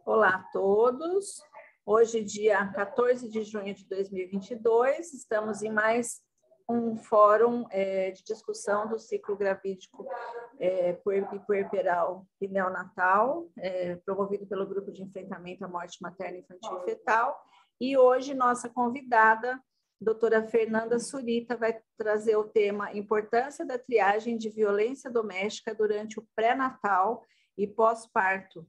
Olá a todos. Hoje, dia 14 de junho de 2022, estamos em mais um fórum de discussão do ciclo gravídico puerperal e neonatal, promovido pelo Grupo de Enfrentamento à Morte Materna, Infantil e Fetal. E hoje, nossa convidada, doutora Fernanda Surita, vai trazer o tema Importância da triagem de violência doméstica durante o pré-natal e pós-parto.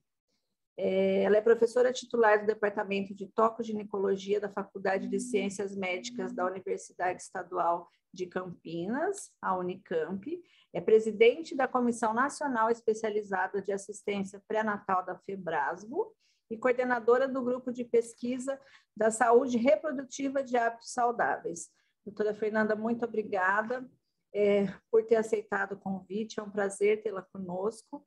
Ela é professora titular do Departamento de Tocoginecologia da Faculdade de Ciências Médicas da Universidade Estadual de Campinas, a Unicamp. É presidente da Comissão Nacional Especializada de Assistência Pré-Natal da FEBRASGO e coordenadora do Grupo de Pesquisa da Saúde Reprodutiva de Hábitos Saudáveis. Doutora Fernanda, muito obrigada por ter aceitado o convite. É um prazer tê-la conosco.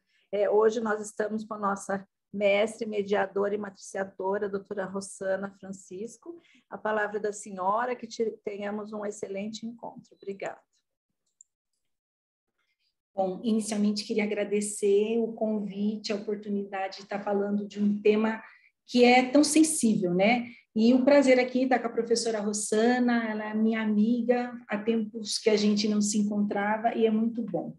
Hoje nós estamos com a nossa mestre, mediadora e matriciadora, doutora Rossana Francisco. A palavra da senhora, que tenhamos um excelente encontro. Obrigada. Bom, inicialmente queria agradecer o convite, a oportunidade de estar falando de um tema que é tão sensível, né? E o prazer aqui estar com a professora Rossana, ela é minha amiga, há tempos que a gente não se encontrava e é muito bom.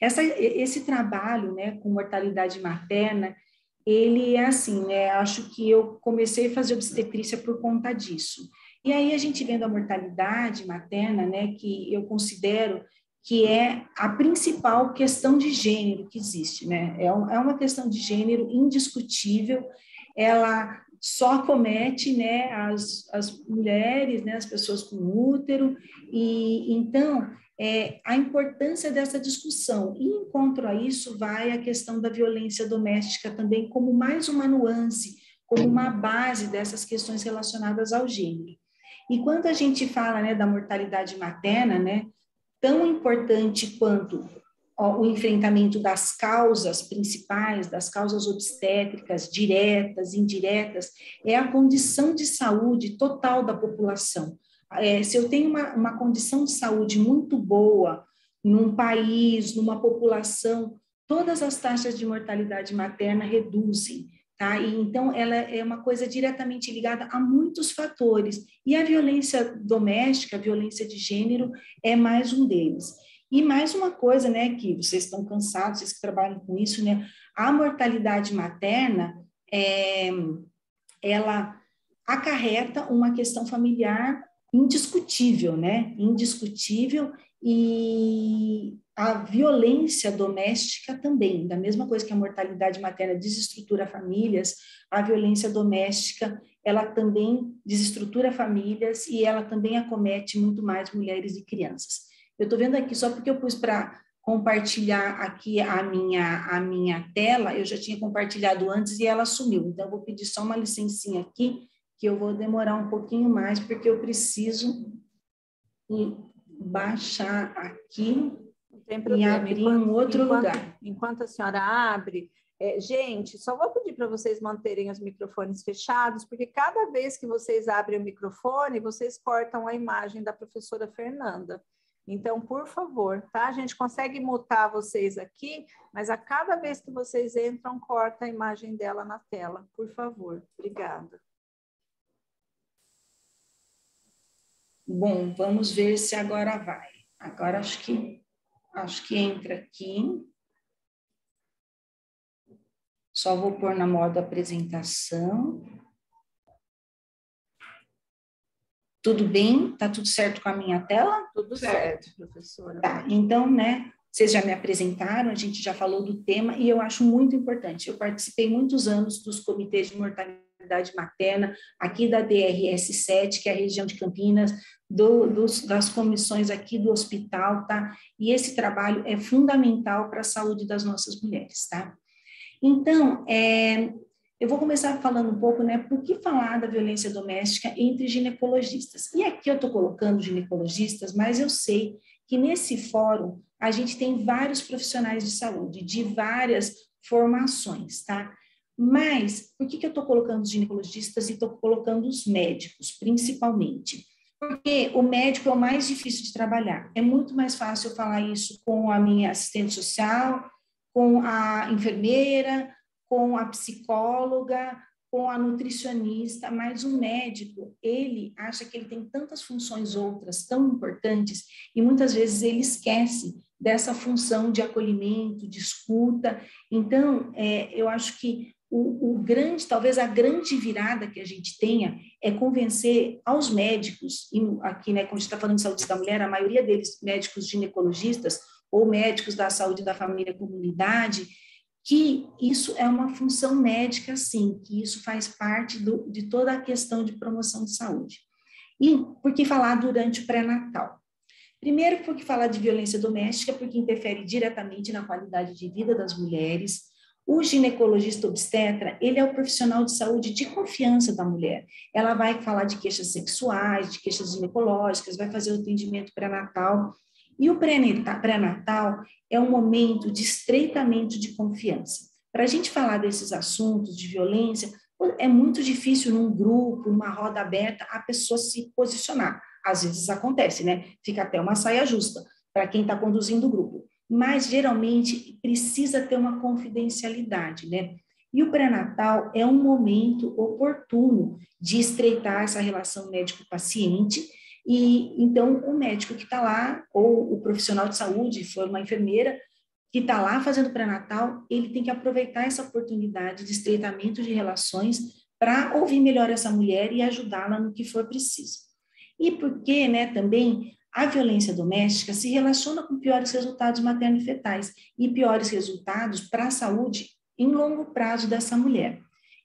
Esse trabalho, né, com mortalidade materna, ele é assim, né? Acho que eu comecei a fazer obstetrícia por conta disso. E aí a gente vendo a mortalidade materna, né, que eu considero que é a principal questão de gênero que existe, né? É uma questão de gênero indiscutível, ela só acomete, né, as mulheres, né, as pessoas com útero, e então a importância dessa discussão. E em encontro a isso vai a questão da violência doméstica também como mais uma nuance, como uma base dessas questões relacionadas ao gênero. E quando a gente fala, né, da mortalidade materna, né, tão importante quanto o enfrentamento das causas principais, das causas obstétricas, diretas, indiretas, é a condição de saúde total da população. Se eu tenho uma condição de saúde muito boa num país, numa população, todas as taxas de mortalidade materna reduzem, tá? E então ela é uma coisa diretamente ligada a muitos fatores, e a violência doméstica, a violência de gênero é mais um deles. E mais uma coisa, né, que vocês estão cansados, vocês que trabalham com isso, né, a mortalidade materna, ela acarreta uma questão familiar indiscutível, né, indiscutível, e a violência doméstica também, da mesma coisa que a mortalidade materna desestrutura famílias, a violência doméstica, ela também desestrutura famílias e ela também acomete muito mais mulheres e crianças. Eu estou vendo aqui, só porque eu pus para compartilhar aqui a minha tela, eu já tinha compartilhado antes e ela sumiu, então eu vou pedir só uma licencinha aqui, que eu vou demorar um pouquinho mais, porque eu preciso baixar aqui e abrir um outro lugar. Enquanto a senhora abre, gente, só vou pedir para vocês manterem os microfones fechados, porque cada vez que vocês abrem o microfone, vocês cortam a imagem da professora Fernanda. Então, por favor, tá? A gente consegue mutar vocês aqui, mas a cada vez que vocês entram, corta a imagem dela na tela, por favor. Obrigada. Bom, vamos ver se agora vai. Agora acho que entra aqui. Só vou pôr na modo apresentação. Tudo bem? Tá tudo certo com a minha tela? Tudo certo, professora. Tá, então, né, vocês já me apresentaram, a gente já falou do tema e eu acho muito importante. Eu participei muitos anos dos comitês de mortalidade materna, aqui da DRS7, que é a região de Campinas, das comissões aqui do hospital, tá? E esse trabalho é fundamental para a saúde das nossas mulheres, tá? Então, eu vou começar falando um pouco, né, por que falar da violência doméstica entre ginecologistas. E aqui eu estou colocando ginecologistas, mas eu sei que nesse fórum a gente tem vários profissionais de saúde, de várias formações, tá? Mas, por que eu estou colocando os ginecologistas e estou colocando os médicos, principalmente? Porque o médico é o mais difícil de trabalhar. É muito mais fácil eu falar isso com a minha assistente social, com a enfermeira, com a psicóloga, com a nutricionista, mas o médico, ele acha que ele tem tantas funções outras tão importantes e muitas vezes ele esquece dessa função de acolhimento, de escuta. Então, eu acho que talvez a grande virada que a gente tenha é convencer aos médicos, e aqui, né, quando a gente está falando de saúde da mulher, a maioria deles médicos ginecologistas ou médicos da saúde da família e comunidade, que isso é uma função médica, sim, que isso faz parte de toda a questão de promoção de saúde. E por que falar durante o pré-natal? Primeiro, porque falar de violência doméstica, porque interfere diretamente na qualidade de vida das mulheres. O ginecologista obstetra, ele é o profissional de saúde de confiança da mulher. Ela vai falar de queixas sexuais, de queixas ginecológicas, vai fazer o atendimento pré-natal. E o pré-natal é um momento de estreitamento de confiança. Para a gente falar desses assuntos de violência, é muito difícil num grupo, numa roda aberta, a pessoa se posicionar. Às vezes acontece, né? Fica até uma saia justa para quem está conduzindo o grupo. Mas, geralmente, precisa ter uma confidencialidade, né? E o pré-natal é um momento oportuno de estreitar essa relação médico-paciente. E então o médico que está lá, ou o profissional de saúde, se for uma enfermeira, que está lá fazendo pré-natal, ele tem que aproveitar essa oportunidade de estreitamento de relações para ouvir melhor essa mulher e ajudá-la no que for preciso. E porque, né, também a violência doméstica se relaciona com piores resultados materno-fetais e piores resultados para a saúde em longo prazo dessa mulher.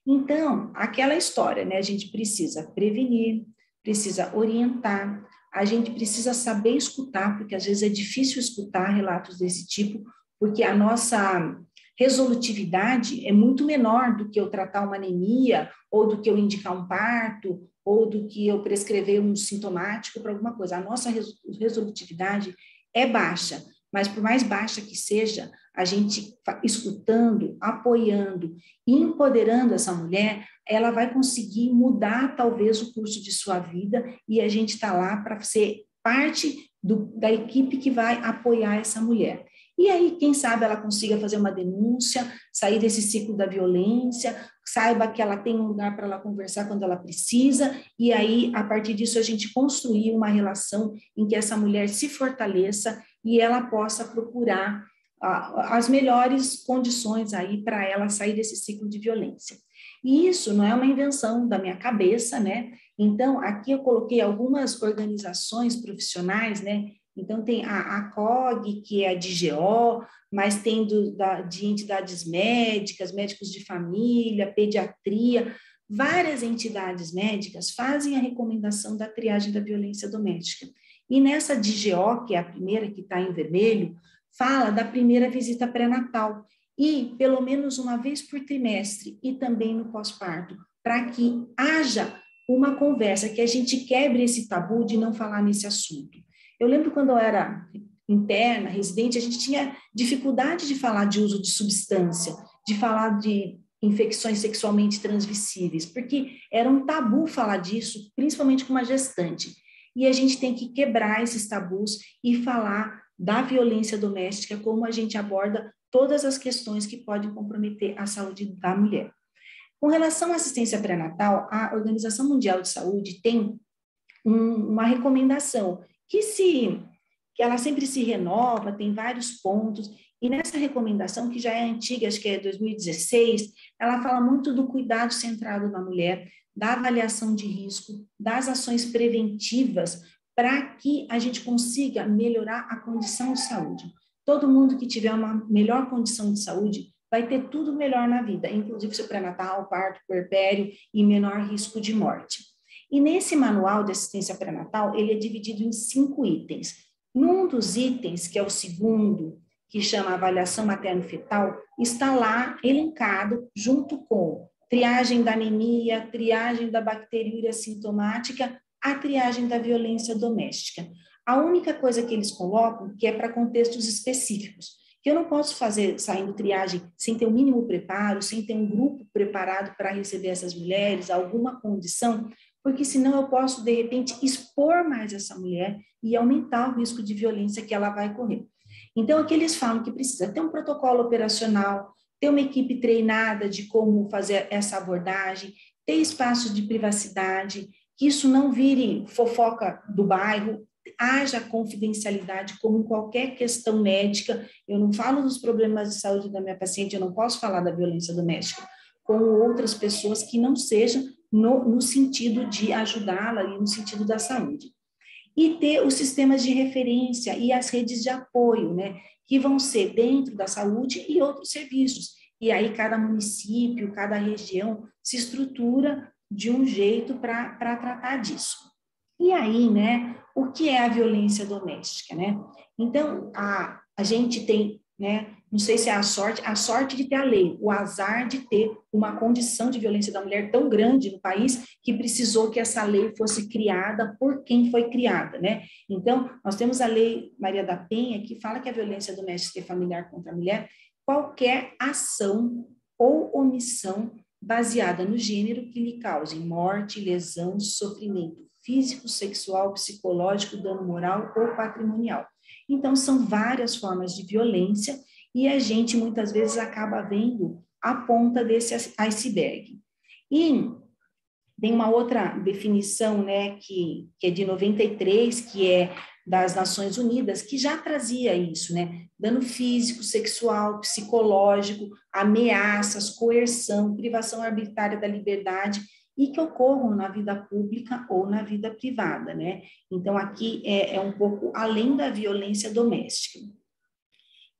Então, aquela história, né, a gente precisa prevenir, precisa orientar, a gente precisa saber escutar, porque às vezes é difícil escutar relatos desse tipo, porque a nossa resolutividade é muito menor do que eu tratar uma anemia, ou do que eu indicar um parto, ou do que eu prescrever um sintomático para alguma coisa. A nossa resolutividade é baixa, mas por mais baixa que seja, a gente escutando, apoiando e empoderando essa mulher, ela vai conseguir mudar talvez o curso de sua vida e a gente está lá para ser parte da equipe que vai apoiar essa mulher. E aí, quem sabe ela consiga fazer uma denúncia, sair desse ciclo da violência, saiba que ela tem um lugar para ela conversar quando ela precisa, e aí, a partir disso, a gente construir uma relação em que essa mulher se fortaleça e ela possa procurar as melhores condições aí para ela sair desse ciclo de violência. E isso não é uma invenção da minha cabeça, né? Então, aqui eu coloquei algumas organizações profissionais, né? Então, tem a COG, que é a DGO, mas tem de entidades médicas, médicos de família, pediatria, várias entidades médicas fazem a recomendação da triagem da violência doméstica. E nessa DGO, que é a primeira que está em vermelho, fala da primeira visita pré-natal, e pelo menos uma vez por trimestre, e também no pós-parto, para que haja uma conversa, que a gente quebre esse tabu de não falar nesse assunto. Eu lembro quando eu era interna, residente, a gente tinha dificuldade de falar de uso de substância, de falar de infecções sexualmente transmissíveis, porque era um tabu falar disso, principalmente com uma gestante. E a gente tem que quebrar esses tabus e falar da violência doméstica, como a gente aborda todas as questões que podem comprometer a saúde da mulher. Com relação à assistência pré-natal, a Organização Mundial de Saúde tem uma recomendação que ela sempre se renova, tem vários pontos, e nessa recomendação, que já é antiga, acho que é 2016, ela fala muito do cuidado centrado na mulher, da avaliação de risco, das ações preventivas, para que a gente consiga melhorar a condição de saúde. Todo mundo que tiver uma melhor condição de saúde vai ter tudo melhor na vida, inclusive seu pré-natal, parto, puerpério e menor risco de morte. E nesse manual de assistência pré-natal, ele é dividido em 5 itens. Num dos itens, que é o segundo, que chama avaliação materno-fetal, está lá elencado junto com triagem da anemia, triagem da bacteriúria sintomática, a triagem da violência doméstica. A única coisa que eles colocam, que é para contextos específicos, que eu não posso fazer saindo triagem sem ter o mínimo preparo, sem ter um grupo preparado para receber essas mulheres, alguma condição, porque senão eu posso, de repente, expor mais essa mulher e aumentar o risco de violência que ela vai correr. Então, aqui eles falam que precisa ter um protocolo operacional, ter uma equipe treinada de como fazer essa abordagem, ter espaços de privacidade, que isso não vire fofoca do bairro, haja confidencialidade, como em qualquer questão médica. Eu não falo dos problemas de saúde da minha paciente, eu não posso falar da violência doméstica com outras pessoas que não sejam no sentido de ajudá-la e no sentido da saúde. E ter os sistemas de referência e as redes de apoio, né, que vão ser dentro da saúde e outros serviços. E aí cada município, cada região se estrutura de um jeito para tratar disso. E aí, né, o que é a violência doméstica, né? Então, a gente tem, né, não sei se é a sorte de ter a lei, o azar de ter uma condição de violência da mulher tão grande no país que precisou que essa lei fosse criada por quem foi criada, né? Então, nós temos a Lei Maria da Penha, que fala que a violência doméstica e familiar contra a mulher, qualquer ação ou omissão baseada no gênero que lhe cause morte, lesão, sofrimento físico, sexual, psicológico, dano moral ou patrimonial. Então, são várias formas de violência e a gente muitas vezes acaba vendo a ponta desse iceberg. E tem uma outra definição, né, que é de 93, que é das Nações Unidas, que já trazia isso, né, dano físico, sexual, psicológico, ameaças, coerção, privação arbitrária da liberdade e que ocorram na vida pública ou na vida privada, né? Então, aqui é um pouco além da violência doméstica.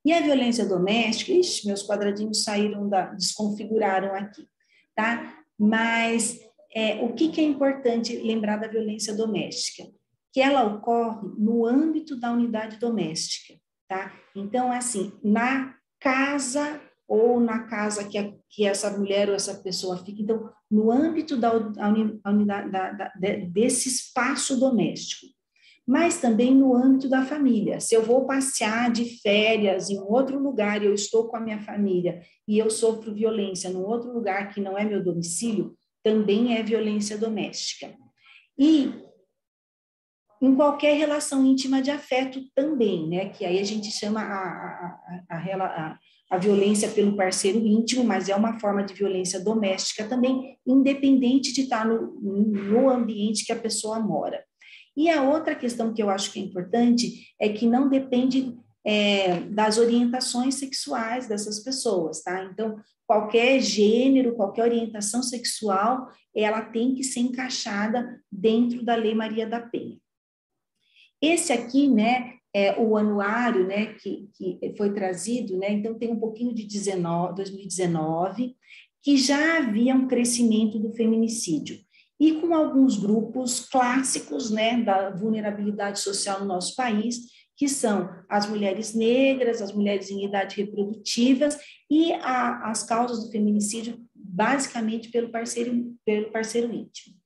E a violência doméstica, ixi, meus quadradinhos saíram desconfiguraram aqui, tá? Mas o que é importante lembrar da violência doméstica? Que ela ocorre no âmbito da unidade doméstica, tá? Então, assim, na casa ou na casa que essa mulher ou essa pessoa fica, então, no âmbito da unidade desse espaço doméstico, mas também no âmbito da família. Se eu vou passear de férias em outro lugar e eu estou com a minha família e eu sofro violência num outro lugar que não é meu domicílio, também é violência doméstica. E em qualquer relação íntima de afeto também, né? Que aí a gente chama a violência pelo parceiro íntimo, mas é uma forma de violência doméstica também, independente de estar no ambiente que a pessoa mora. E a outra questão que eu acho que é importante é que não depende das orientações sexuais dessas pessoas, tá? Então, qualquer gênero, qualquer orientação sexual, ela tem que ser encaixada dentro da Lei Maria da Penha. Esse aqui, né, é o anuário, né, que foi trazido, né, então tem um pouquinho de 2019, que já havia um crescimento do feminicídio, e com alguns grupos clássicos, né, da vulnerabilidade social no nosso país, que são as mulheres negras, as mulheres em idade reprodutiva e as causas do feminicídio, basicamente pelo parceiro íntimo.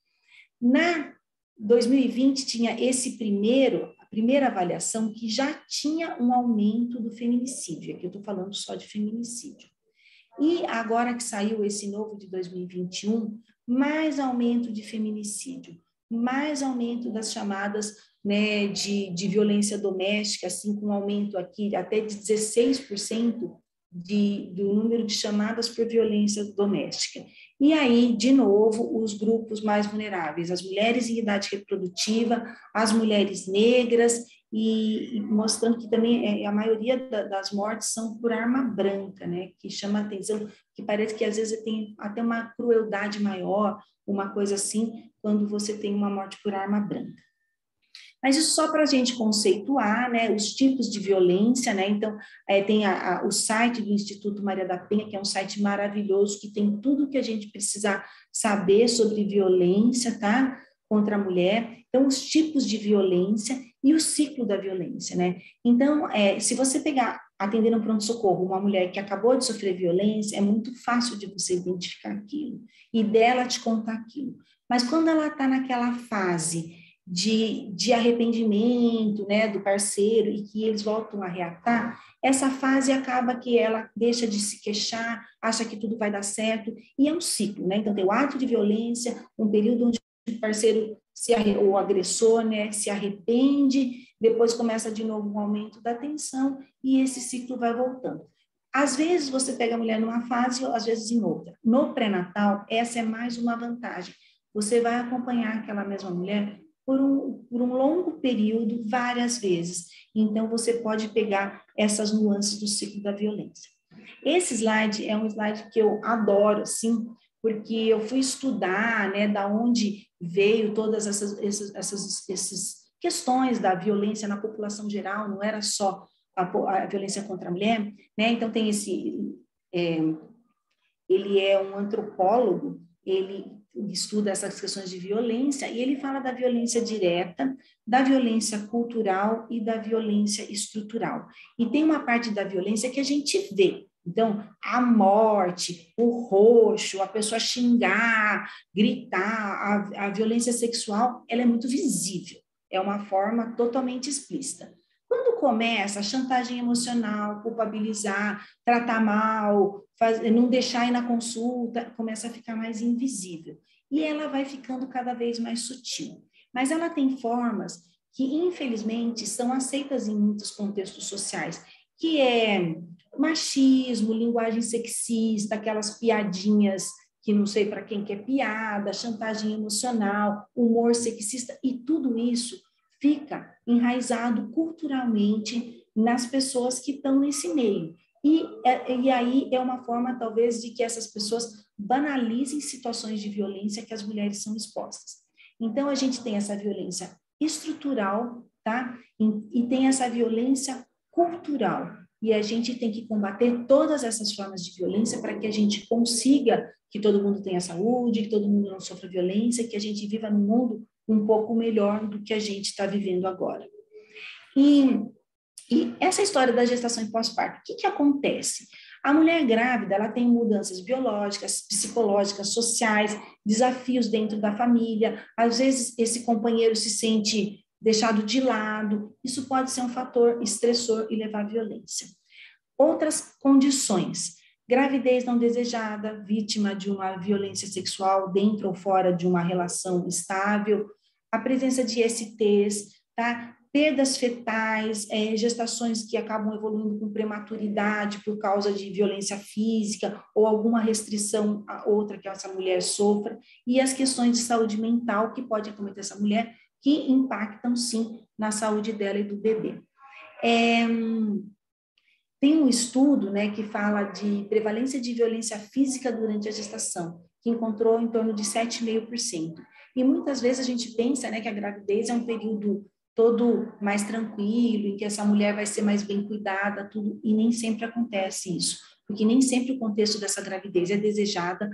Na 2020 tinha a primeira avaliação que já tinha um aumento do feminicídio, aqui eu estou falando só de feminicídio. E agora que saiu esse novo de 2021, mais aumento de feminicídio, mais aumento das chamadas, né, de violência doméstica, assim, com aumento aqui até de 16% do número de chamadas por violência doméstica. E aí, de novo, os grupos mais vulneráveis, as mulheres em idade reprodutiva, as mulheres negras, e mostrando que também a maioria das mortes são por arma branca, né, que chama a atenção, que parece que às vezes tem até uma crueldade maior, uma coisa assim, quando você tem uma morte por arma branca. Mas isso só para a gente conceituar, né, os tipos de violência, né, então tem o site do Instituto Maria da Penha, que é um site maravilhoso, que tem tudo que a gente precisa saber sobre violência, tá, contra a mulher, então os tipos de violência e o ciclo da violência, né, então se você pegar, atender no pronto-socorro, uma mulher que acabou de sofrer violência, é muito fácil de você identificar aquilo, e dela te contar aquilo, mas quando ela está naquela fase de arrependimento, né, do parceiro, e que eles voltam a reatar, essa fase acaba que ela deixa de se queixar, acha que tudo vai dar certo, e é um ciclo, né, então tem o ato de violência, um período onde o parceiro, o agressor, né, se arrepende, depois começa de novo um aumento da tensão, e esse ciclo vai voltando. Às vezes você pega a mulher numa fase, às vezes em outra. No pré-natal, essa é mais uma vantagem. Você vai acompanhar aquela mesma mulher por um longo período, várias vezes. Então, você pode pegar essas nuances do ciclo da violência. Esse slide é um slide que eu adoro, assim, porque eu fui estudar, né, da onde veio todas essas questões da violência na população geral, não era só a violência contra a mulher, né? Então, tem ele é um antropólogo, ele estuda essas questões de violência e ele fala da violência direta, da violência cultural e da violência estrutural. E tem uma parte da violência que a gente vê. Então, a morte, o roxo, a pessoa xingar, gritar, a violência sexual, ela é muito visível. É uma forma totalmente explícita. Quando começa a chantagem emocional, culpabilizar, tratar mal, não deixar ir na consulta, começa a ficar mais invisível. E ela vai ficando cada vez mais sutil. Mas ela tem formas que, infelizmente, são aceitas em muitos contextos sociais, que é machismo, linguagem sexista, aquelas piadinhas que não sei para quem que é piada, chantagem emocional, humor sexista, e tudo isso fica enraizado culturalmente nas pessoas que estão nesse meio. E aí é uma forma, talvez, de que essas pessoas banalizem situações de violência que as mulheres são expostas. Então, a gente tem essa violência estrutural, tá? E tem essa violência cultural. E a gente tem que combater todas essas formas de violência para que a gente consiga que todo mundo tenha saúde, que todo mundo não sofra violência, que a gente viva num mundo um pouco melhor do que a gente está vivendo agora. E essa história da gestação e pós-parto, o que acontece? A mulher grávida, ela tem mudanças biológicas, psicológicas, sociais, desafios dentro da família, às vezes esse companheiro se sente deixado de lado, isso pode ser um fator estressor e levar à violência. Outras condições, gravidez não desejada, vítima de uma violência sexual dentro ou fora de uma relação estável, a presença de STs, tá? Perdas fetais, gestações que acabam evoluindo com prematuridade por causa de violência física ou alguma restrição a outra que essa mulher sofra, e as questões de saúde mental que pode acometer essa mulher, que impactam, sim, na saúde dela e do bebê. Tem um estudo, né, que fala de prevalência de violência física durante a gestação, que encontrou em torno de 7,5%. E muitas vezes a gente pensa, né, que a gravidez é um período todo mais tranquilo, em que essa mulher vai ser mais bem cuidada, tudo, e nem sempre acontece isso, porque nem sempre o contexto dessa gravidez é desejada,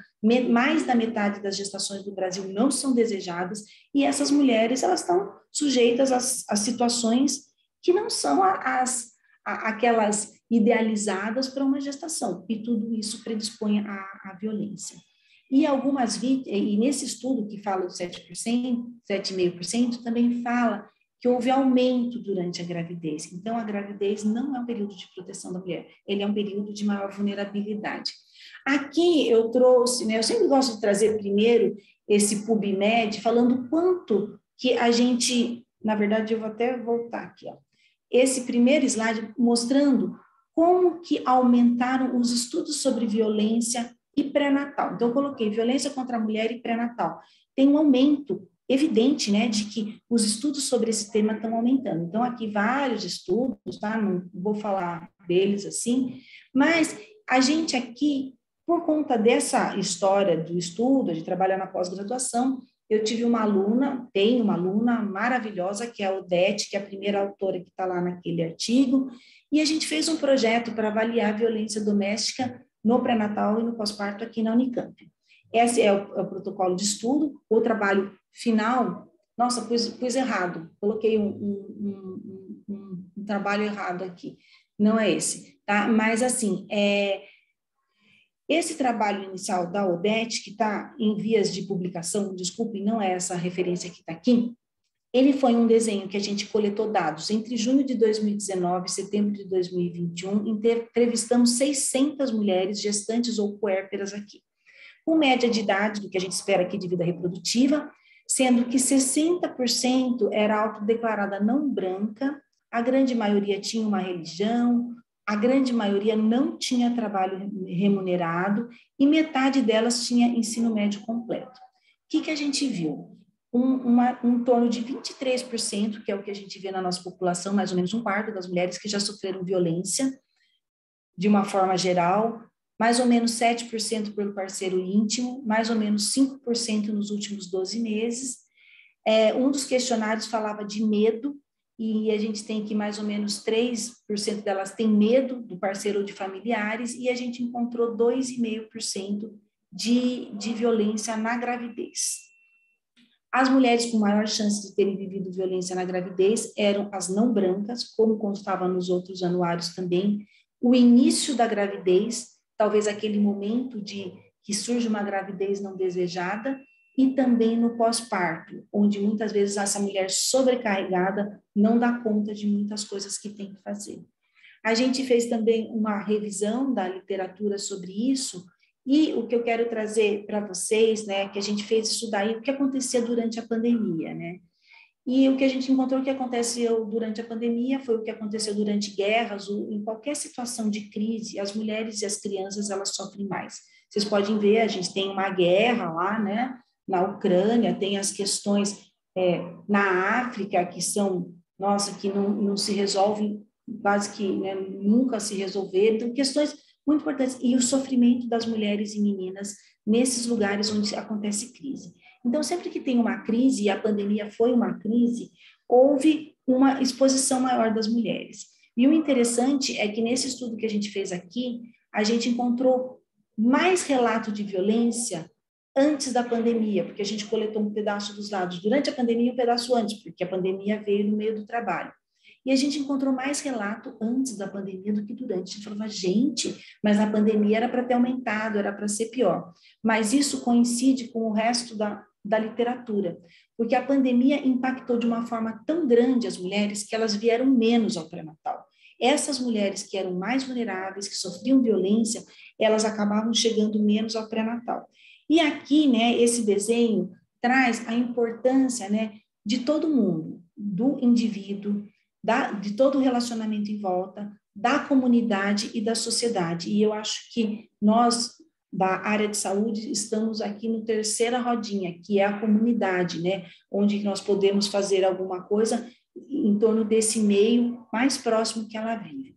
mais da metade das gestações do Brasil não são desejadas, e essas mulheres, elas estão sujeitas às situações que não são aquelas idealizadas para uma gestação, e tudo isso predispõe à violência. E nesse estudo que fala de 7,5%, também fala que houve aumento durante a gravidez. Então, a gravidez não é um período de proteção da mulher, ele é um período de maior vulnerabilidade. Aqui eu trouxe, né, eu sempre gosto de trazer primeiro esse PubMed, falando quanto que a gente, na verdade, eu vou até voltar aqui, ó. Esse primeiro slide mostrando como que aumentaram os estudos sobre violência e pré-natal. Então, eu coloquei violência contra a mulher e pré-natal. Tem um aumento evidente, né, de que os estudos sobre esse tema estão aumentando. Então, aqui vários estudos, tá? Não vou falar deles assim, mas a gente aqui, por conta dessa história do estudo, de trabalhar na pós-graduação, eu tive tenho uma aluna maravilhosa, que é a Odete, que é a primeira autora que está lá naquele artigo, e a gente fez um projeto para avaliar a violência doméstica no pré-natal e no pós-parto aqui na Unicamp. Esse é o protocolo de estudo. O trabalho final, nossa, pus errado, coloquei um trabalho errado aqui, não é esse, tá? Mas, assim, esse trabalho inicial da Odete, que está em vias de publicação, desculpe, não é essa referência que está aqui, ele foi um desenho que a gente coletou dados entre junho de 2019 e setembro de 2021, entrevistamos 600 mulheres gestantes ou puérperas aqui, com média de idade do que a gente espera aqui de vida reprodutiva, sendo que 60% era autodeclarada não branca, a grande maioria tinha uma religião, a grande maioria não tinha trabalho remunerado e metade delas tinha ensino médio completo. O que a gente viu? Um torno de 23%, que é o que a gente vê na nossa população, mais ou menos um quarto das mulheres que já sofreram violência, de uma forma geral, mais ou menos 7% pelo parceiro íntimo, mais ou menos 5% nos últimos 12 meses. Um dos questionários falava de medo, e a gente tem que mais ou menos 3% delas têm medo do parceiro ou de familiares, e a gente encontrou 2,5% de violência na gravidez. As mulheres com maior chance de terem vivido violência na gravidez eram as não brancas, como constava nos outros anuários também, o início da gravidez, talvez aquele momento de que surge uma gravidez não desejada, e também no pós-parto, onde muitas vezes essa mulher sobrecarregada não dá conta de muitas coisas que tem que fazer. A gente fez também uma revisão da literatura sobre isso, e o que eu quero trazer para vocês, né, que a gente fez isso daí, o que acontecia durante a pandemia, né? E o que a gente encontrou que aconteceu durante a pandemia foi o que aconteceu durante guerras, ou em qualquer situação de crise, as mulheres e as crianças, elas sofrem mais. Vocês podem ver, a gente tem uma guerra lá, né, na Ucrânia, tem as questões na África, que são, nossa, que não se resolvem, quase que, né, nunca se resolveram, então questões muito importantes, e o sofrimento das mulheres e meninas nesses lugares onde acontece crise. Então, sempre que tem uma crise, e a pandemia foi uma crise, houve uma exposição maior das mulheres. E o interessante é que nesse estudo que a gente fez aqui, a gente encontrou mais relato de violência antes da pandemia, porque a gente coletou um pedaço dos dados durante a pandemia e um pedaço antes, porque a pandemia veio no meio do trabalho. E a gente encontrou mais relato antes da pandemia do que durante. A gente falava, gente, mas na pandemia era para ter aumentado, era para ser pior. Mas isso coincide com o resto da literatura, porque a pandemia impactou de uma forma tão grande as mulheres que elas vieram menos ao pré-natal. Essas mulheres que eram mais vulneráveis, que sofriam violência, elas acabavam chegando menos ao pré-natal. E aqui, né, esse desenho traz a importância, né, de todo mundo, do indivíduo, de todo o relacionamento em volta, da comunidade e da sociedade. E eu acho que nós, da área de saúde, estamos aqui no terceira rodinha, que é a comunidade, né, onde nós podemos fazer alguma coisa em torno desse meio mais próximo que ela vive.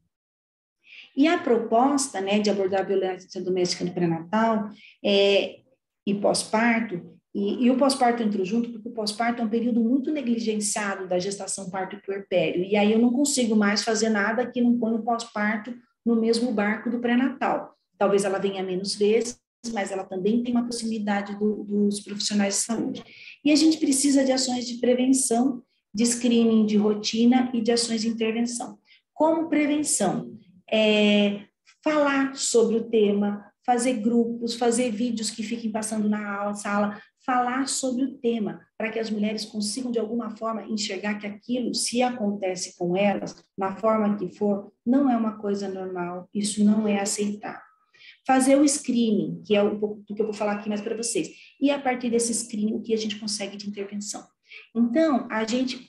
E a proposta, né, de abordar a violência doméstica no pré-natal e pós-parto, e o pós-parto entrou junto, porque o pós-parto é um período muito negligenciado da gestação, parto e puerpério, e aí eu não consigo mais fazer nada que não põe o pós-parto no mesmo barco do pré-natal. Talvez ela venha menos vezes, mas ela também tem uma proximidade dos profissionais de saúde. E a gente precisa de ações de prevenção, de screening de rotina e de ações de intervenção. Como prevenção? Falar sobre o tema, fazer grupos, fazer vídeos que fiquem passando na sala, falar sobre o tema, para que as mulheres consigam, de alguma forma, enxergar que aquilo, se acontece com elas, na forma que for, não é uma coisa normal, isso não é aceitável. Fazer o screening, que é um pouco do que eu vou falar aqui mais para vocês, e a partir desse screening, o que a gente consegue de intervenção. Então, a gente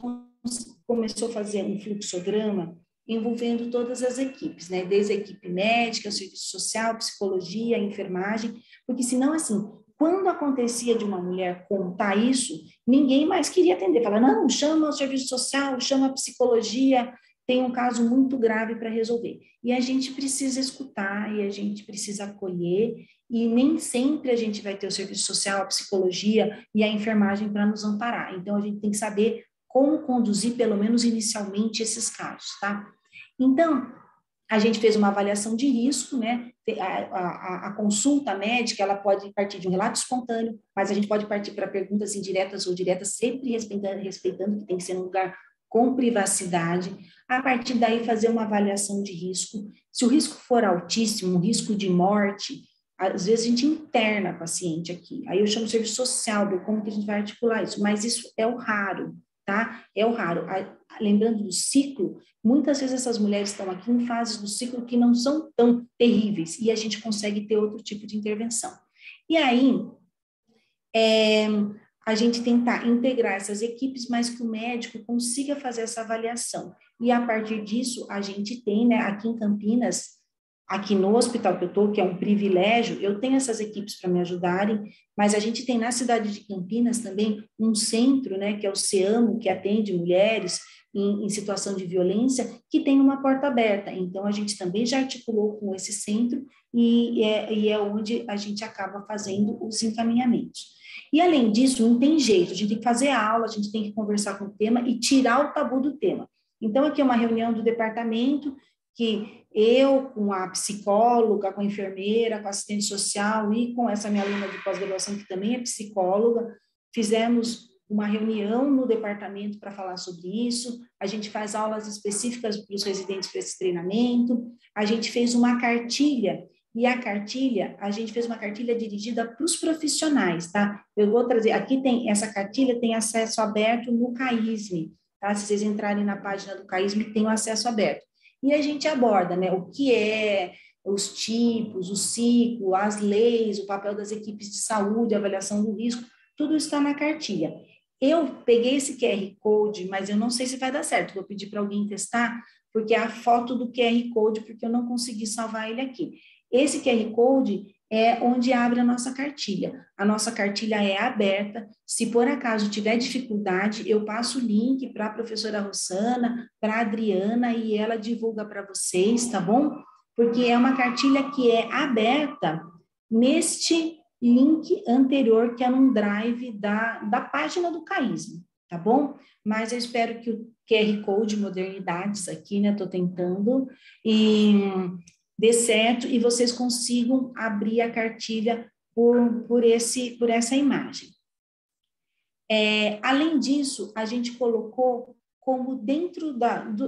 começou a fazer um fluxograma envolvendo todas as equipes, né? Desde a equipe médica, serviço social, psicologia, enfermagem, porque senão, assim, quando acontecia de uma mulher contar isso, ninguém mais queria atender. Fala, não, chama o serviço social, chama a psicologia, tem um caso muito grave para resolver. E a gente precisa escutar, e a gente precisa acolher, e nem sempre a gente vai ter o serviço social, a psicologia e a enfermagem para nos amparar. Então, a gente tem que saber como conduzir, pelo menos inicialmente, esses casos, tá? Então, a gente fez uma avaliação de risco, né? A consulta médica, ela pode partir de um relato espontâneo, mas a gente pode partir para perguntas indiretas ou diretas, sempre respeitando que tem que ser num lugar com privacidade. A partir daí, fazer uma avaliação de risco. Se o risco for altíssimo, um risco de morte, às vezes a gente interna a paciente aqui. Aí eu chamo o serviço social, de como que a gente vai articular isso, mas isso é o raro, tá? É o raro. Lembrando do ciclo, muitas vezes essas mulheres estão aqui em fases do ciclo que não são tão terríveis, e a gente consegue ter outro tipo de intervenção. E aí, a gente tentar integrar essas equipes, mas que o médico consiga fazer essa avaliação. e a partir disso a gente tem, né, aqui em Campinas, aqui no hospital que eu estou, que é um privilégio, eu tenho essas equipes para me ajudarem, mas a gente tem na cidade de Campinas também um centro, né, que é o CEAMO, que atende mulheres em situação de violência, que tem uma porta aberta. Então, a gente também já articulou com esse centro e é onde a gente acaba fazendo os encaminhamentos. E, além disso, não tem jeito, a gente tem que fazer aula, a gente tem que conversar com o tema e tirar o tabu do tema. Então, aqui é uma reunião do departamento que eu, com a psicóloga, com a enfermeira, com a assistente social e com essa minha aluna de pós-graduação, que também é psicóloga, fizemos uma reunião no departamento para falar sobre isso, a gente faz aulas específicas para os residentes para esse treinamento, a gente fez uma cartilha, e a cartilha, a gente fez uma cartilha dirigida para os profissionais, tá? Eu vou trazer, aqui tem, essa cartilha tem acesso aberto no CAISM, tá? Se vocês entrarem na página do CAISM, tem o acesso aberto. E a gente aborda, né, o que é, os tipos, o ciclo, as leis, o papel das equipes de saúde, a avaliação do risco, tudo está na cartilha. Eu peguei esse QR Code, mas eu não sei se vai dar certo, vou pedir para alguém testar, porque é a foto do QR Code, porque eu não consegui salvar ele aqui. Esse QR Code é onde abre a nossa cartilha. A nossa cartilha é aberta. Se por acaso tiver dificuldade, eu passo o link para a professora Rossana, para a Adriana, e ela divulga para vocês, tá bom? Porque é uma cartilha que é aberta neste link anterior, que é num drive da página do CAISM, tá bom? Mas eu espero que o QR Code Modernidades aqui, né, estou tentando, e dê certo e vocês consigam abrir a cartilha por essa imagem. Além disso, a gente colocou como dentro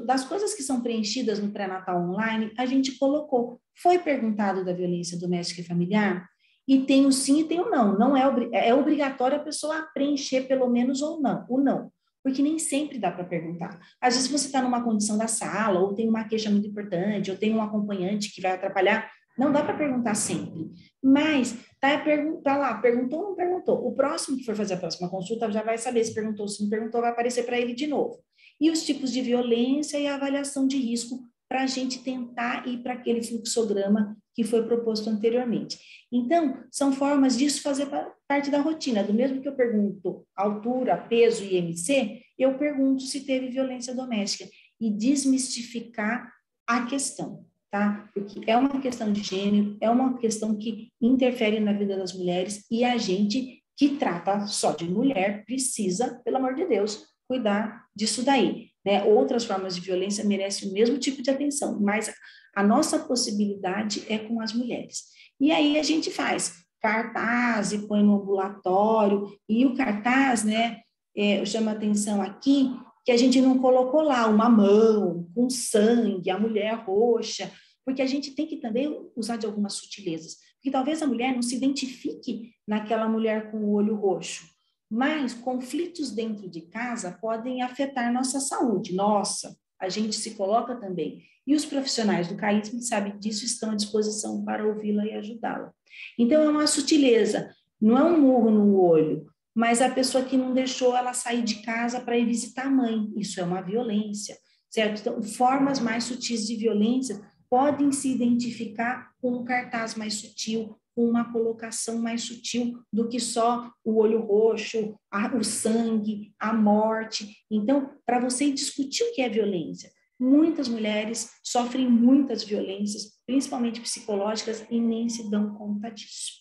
das coisas que são preenchidas no pré-natal online, a gente colocou, foi perguntado da violência doméstica e familiar, e tem o sim e tem o não. Não é obrigatório a pessoa preencher pelo menos ou não, o não, porque nem sempre dá para perguntar. Às vezes você está numa condição da sala, ou tem uma queixa muito importante, ou tem um acompanhante que vai atrapalhar, não dá para perguntar sempre. Mas tá lá, perguntou ou não perguntou. O próximo que for fazer a próxima consulta já vai saber se perguntou, se não perguntou, vai aparecer para ele de novo. E os tipos de violência e a avaliação de risco para a gente tentar ir para aquele fluxograma que foi proposto anteriormente. Então, são formas disso fazer parte da rotina. Do mesmo que eu pergunto altura, peso e IMC, eu pergunto se teve violência doméstica e desmistificar a questão, tá? Porque é uma questão de gênero, é uma questão que interfere na vida das mulheres e a gente que trata só de mulher precisa, pelo amor de Deus, cuidar disso daí, né? Outras formas de violência merecem o mesmo tipo de atenção, mas a nossa possibilidade é com as mulheres. E aí a gente faz cartaz e põe no ambulatório, e o cartaz, né, eu chamo a atenção aqui, que a gente não colocou lá uma mão com sangue, a mulher roxa, porque a gente tem que também usar de algumas sutilezas, porque talvez a mulher não se identifique naquela mulher com o olho roxo, mas conflitos dentro de casa podem afetar nossa saúde. Nossa, a gente se coloca também. E os profissionais do CAISM sabem disso, estão à disposição para ouvi-la e ajudá-la. Então, é uma sutileza, não é um murro no olho, mas a pessoa que não deixou ela sair de casa para ir visitar a mãe, isso é uma violência, certo? Então, formas mais sutis de violência podem se identificar com um cartaz mais sutil, com uma colocação mais sutil do que só o olho roxo, o sangue, a morte. Então, para você discutir o que é violência, muitas mulheres sofrem muitas violências, principalmente psicológicas, e nem se dão conta disso.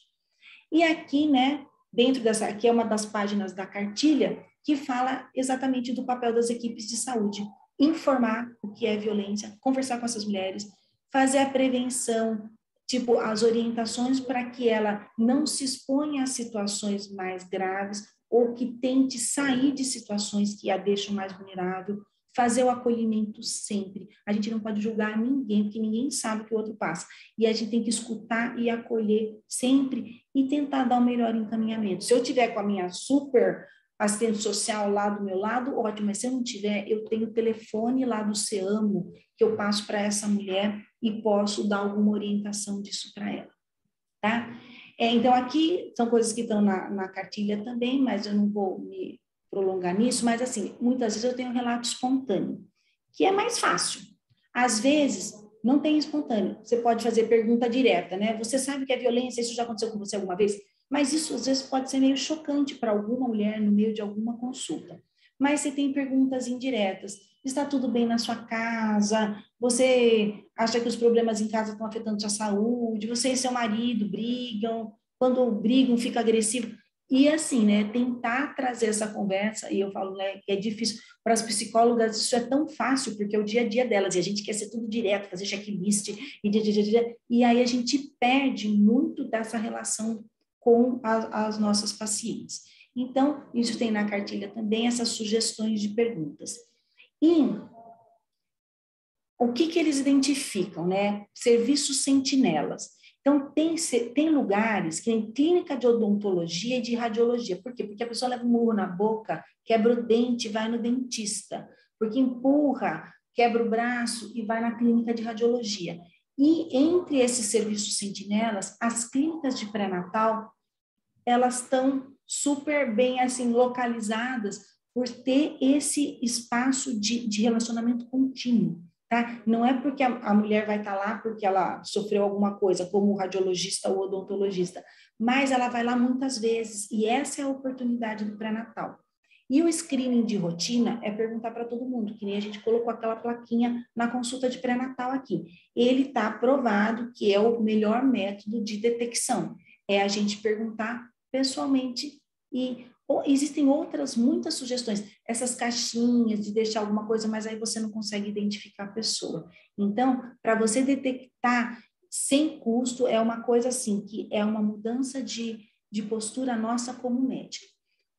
E aqui, né, aqui é uma das páginas da cartilha que fala exatamente do papel das equipes de saúde, informar o que é violência, conversar com essas mulheres, fazer a prevenção, tipo, as orientações para que ela não se exponha a situações mais graves ou que tente sair de situações que a deixam mais vulnerável, fazer o acolhimento sempre. A gente não pode julgar ninguém, porque ninguém sabe o que o outro passa. E a gente tem que escutar e acolher sempre e tentar dar o melhor encaminhamento. Se eu tiver com a minha super assistente social lá do meu lado, ótimo, mas se eu não tiver, eu tenho o telefone lá do CEAMO, que eu passo para essa mulher e posso dar alguma orientação disso para ela, tá? Então, aqui são coisas que estão na cartilha também, mas eu não vou me prolongar nisso, mas assim, muitas vezes eu tenho um relato espontâneo, que é mais fácil. Às vezes, não tem espontâneo. Você pode fazer pergunta direta, né? Você sabe que a violência, isso já aconteceu com você alguma vez? Mas isso, às vezes, pode ser meio chocante para alguma mulher no meio de alguma consulta. Mas você tem perguntas indiretas. Está tudo bem na sua casa? Você acha que os problemas em casa estão afetando sua saúde? Você e seu marido brigam? Quando brigam, fica agressivo? E assim, né, tentar trazer essa conversa, e eu falo, né, que é difícil, para as psicólogas isso é tão fácil, porque é o dia a dia delas, e a gente quer ser tudo direto, fazer checklist, e aí a gente perde muito dessa relação com as nossas pacientes. Então, isso tem na cartilha também, essas sugestões de perguntas. E o que eles identificam, né? Serviços sentinelas. Então, tem lugares que tem clínica de odontologia e de radiologia. Por quê? Porque a pessoa leva um murro na boca, quebra o dente e vai no dentista. Porque empurra, quebra o braço e vai na clínica de radiologia. E entre esses serviços sentinelas, as clínicas de pré-natal, elas estão super bem assim localizadas por ter esse espaço de relacionamento contínuo. Tá? Não é porque a mulher vai estar lá porque ela sofreu alguma coisa, como o radiologista ou odontologista, mas ela vai lá muitas vezes, e essa é a oportunidade do pré-natal. E o screening de rotina é perguntar para todo mundo, que nem a gente colocou aquela plaquinha na consulta de pré-natal aqui. Ele está aprovado que é o melhor método de detecção. É a gente perguntar pessoalmente e existem muitas sugestões, essas caixinhas de deixar alguma coisa, mas aí você não consegue identificar a pessoa. Então, para você detectar sem custo, é uma coisa assim, que é uma mudança de postura nossa como médica.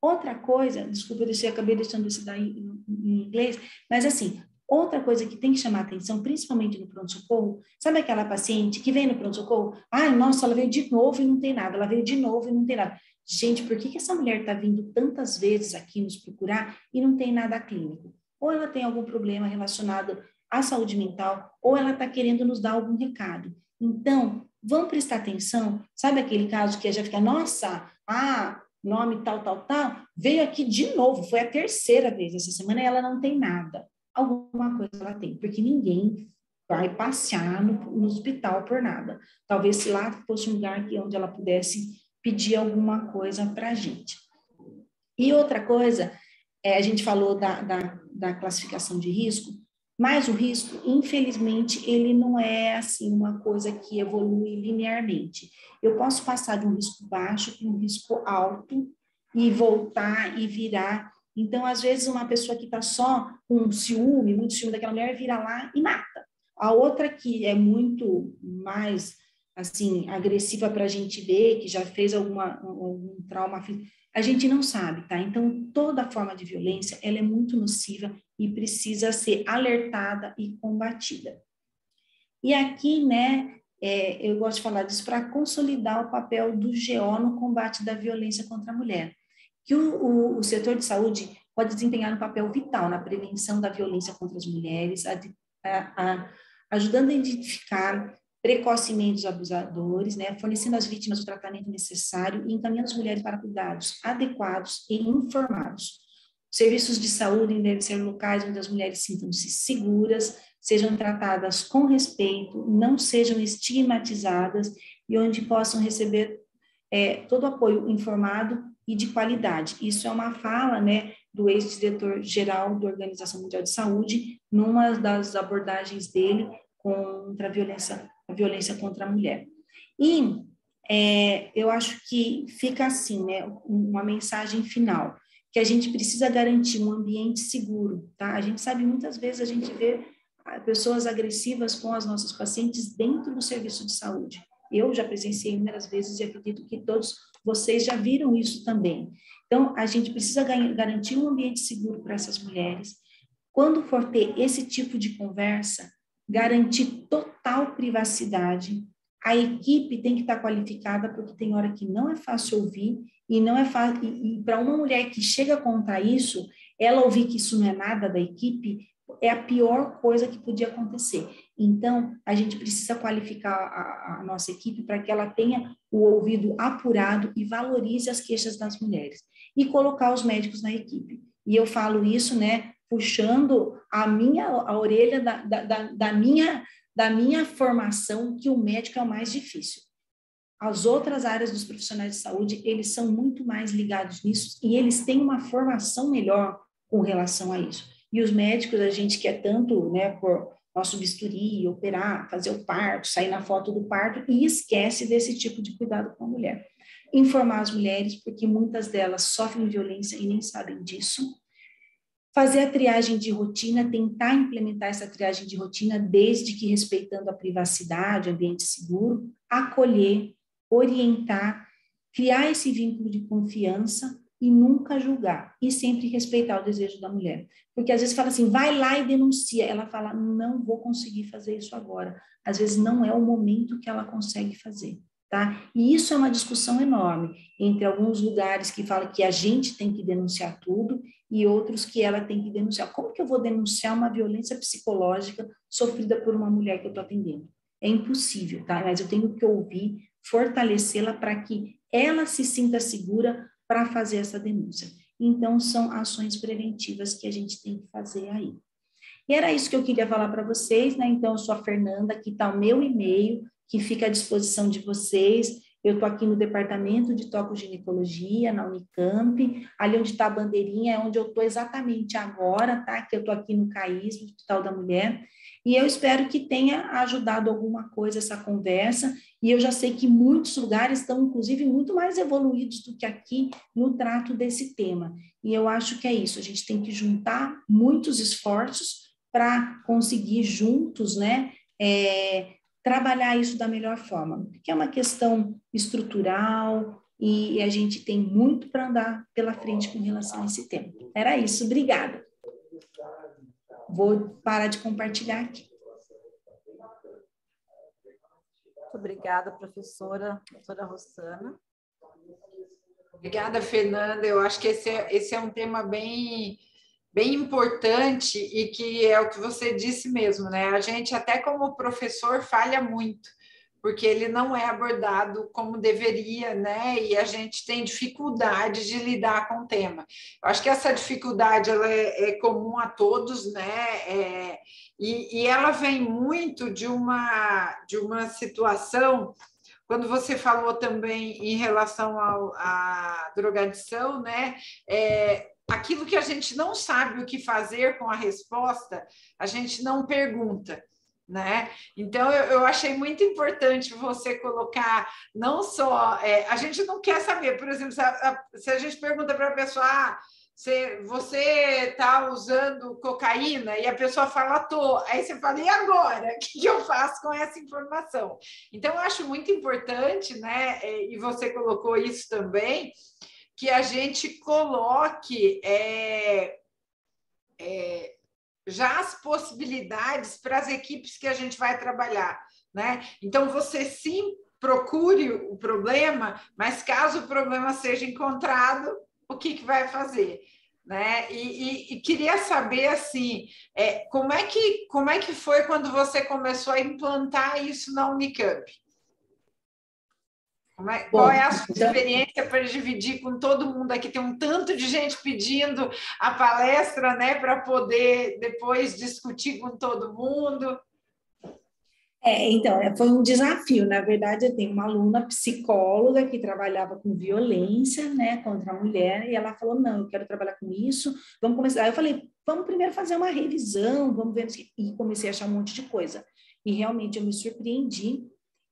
Outra coisa, desculpa, eu acabei deixando isso daí em inglês, mas assim, outra coisa que tem que chamar atenção, principalmente no pronto-socorro, sabe aquela paciente que vem no pronto-socorro? Ai, nossa, ela veio de novo e não tem nada, ela veio de novo e não tem nada. Gente, por que essa mulher está vindo tantas vezes aqui nos procurar e não tem nada clínico? Ou ela tem algum problema relacionado à saúde mental, ou ela está querendo nos dar algum recado. Então, vamos prestar atenção. Sabe aquele caso que já fica, nossa, nome tal, veio aqui de novo, foi a terceira vez essa semana e ela não tem nada. Alguma coisa ela tem, porque ninguém vai passear no hospital por nada. Talvez se lá fosse um lugar onde ela pudesse pedir alguma coisa para a gente. E outra coisa, a gente falou da classificação de risco, mas o risco, infelizmente, ele não é assim uma coisa que evolui linearmente. Eu posso passar de um risco baixo para um risco alto e voltar e virar. Então, às vezes, uma pessoa que está só com muito ciúme daquela mulher, vira lá e mata. A outra que é muito mais assim, agressiva para a gente ver, que já fez algum trauma, a gente não sabe, tá? Então, toda forma de violência, ela é muito nociva e precisa ser alertada e combatida. E aqui, né, eu gosto de falar disso para consolidar o papel do GO no combate da violência contra a mulher. Que o setor de saúde pode desempenhar um papel vital na prevenção da violência contra as mulheres, ajudando a identificar precocemente os abusadores, né, fornecendo às vítimas o tratamento necessário e encaminhando as mulheres para cuidados adequados e informados. Serviços de saúde devem ser locais onde as mulheres sintam-se seguras, sejam tratadas com respeito, não sejam estigmatizadas e onde possam receber todo o apoio informado e de qualidade. Isso é uma fala, né, do ex-diretor-geral da Organização Mundial de Saúde, numa das abordagens dele contra a violência contra a mulher. E eu acho que fica assim, né, uma mensagem final, que a gente precisa garantir um ambiente seguro, tá? A gente sabe, muitas vezes, a gente vê pessoas agressivas com as nossas pacientes dentro do serviço de saúde. Eu já presenciei inúmeras vezes e acredito que todos vocês já viram isso também. Então, a gente precisa garantir um ambiente seguro para essas mulheres. Quando for ter esse tipo de conversa, garantir total privacidade. A equipe tem que estar qualificada, porque tem hora que não é fácil ouvir, e não é fácil. E para uma mulher que chega a contar isso, ela ouvir que isso não é nada da equipe, é a pior coisa que podia acontecer. Então, a gente precisa qualificar a nossa equipe para que ela tenha o ouvido apurado e valorize as queixas das mulheres. E colocar os médicos na equipe. E eu falo isso, né, puxando a orelha da minha formação, que o médico é o mais difícil. As outras áreas dos profissionais de saúde, eles são muito mais ligados nisso e eles têm uma formação melhor com relação a isso. E os médicos, a gente quer tanto, né, por nosso bisturi, operar, fazer o parto, sair na foto do parto e esquece desse tipo de cuidado com a mulher. Informar as mulheres, porque muitas delas sofrem violência e nem sabem disso. Fazer a triagem de rotina, tentar implementar essa triagem de rotina, desde que respeitando a privacidade, o ambiente seguro, acolher, orientar, criar esse vínculo de confiança e nunca julgar, e sempre respeitar o desejo da mulher. Porque às vezes fala assim, vai lá e denuncia. Ela fala, não vou conseguir fazer isso agora. Às vezes não é o momento que ela consegue fazer. Tá? E isso é uma discussão enorme entre alguns lugares que falam que a gente tem que denunciar tudo e outros que ela tem que denunciar. Como que eu vou denunciar uma violência psicológica sofrida por uma mulher que eu estou atendendo? É impossível, tá? Mas eu tenho que ouvir, fortalecê-la para que ela se sinta segura para fazer essa denúncia. Então, são ações preventivas que a gente tem que fazer aí. E era isso que eu queria falar para vocês, né? Então, eu sou a Fernanda, aqui está o meu e-mail, que fica à disposição de vocês. Eu estou aqui no departamento de tocoginecologia, na Unicamp, ali onde está a bandeirinha, é onde eu estou exatamente agora, tá? Que eu estou aqui no CAIS, no Hospital da Mulher, e eu espero que tenha ajudado alguma coisa essa conversa, e eu já sei que muitos lugares estão, inclusive, muito mais evoluídos do que aqui no trato desse tema, e eu acho que é isso, a gente tem que juntar muitos esforços para conseguir juntos, né, trabalhar isso da melhor forma, que é uma questão estrutural e a gente tem muito para andar pela frente com relação a esse tema. Era isso, obrigada. Vou parar de compartilhar aqui. Muito obrigada, professora, doutora Rossana. Obrigada, Fernanda. Eu acho que esse é um tema bem importante e que é o que você disse mesmo, né? A gente, até como professor, falha muito, porque ele não é abordado como deveria, né? E a gente tem dificuldade de lidar com o tema. Eu acho que essa dificuldade ela é comum a todos, né? E ela vem muito de uma situação. Quando você falou também em relação à drogadição, né? Aquilo que a gente não sabe o que fazer com a resposta, a gente não pergunta, né? Então, eu achei muito importante você colocar, não só... a gente não quer saber, por exemplo, se a gente pergunta para a pessoa, você está usando cocaína? E a pessoa fala, tô. Aí você fala, e agora? O que eu faço com essa informação? Então, eu acho muito importante, né? E você colocou isso também, que a gente coloque já as possibilidades para as equipes que a gente vai trabalhar, né? Então, você sim procure o problema, mas caso o problema seja encontrado, o que vai fazer? Né? E queria saber, assim, como é que foi quando você começou a implantar isso na Unicamp? Qual é a sua experiência para dividir com todo mundo aqui? Tem um tanto de gente pedindo a palestra, né, para poder depois discutir com todo mundo. Então, foi um desafio. Na verdade, eu tenho uma aluna psicóloga que trabalhava com violência, né, contra a mulher, e ela falou, não, eu quero trabalhar com isso, vamos começar. Aí eu falei, vamos primeiro fazer uma revisão, vamos ver, e comecei a achar um monte de coisa. E realmente eu me surpreendi,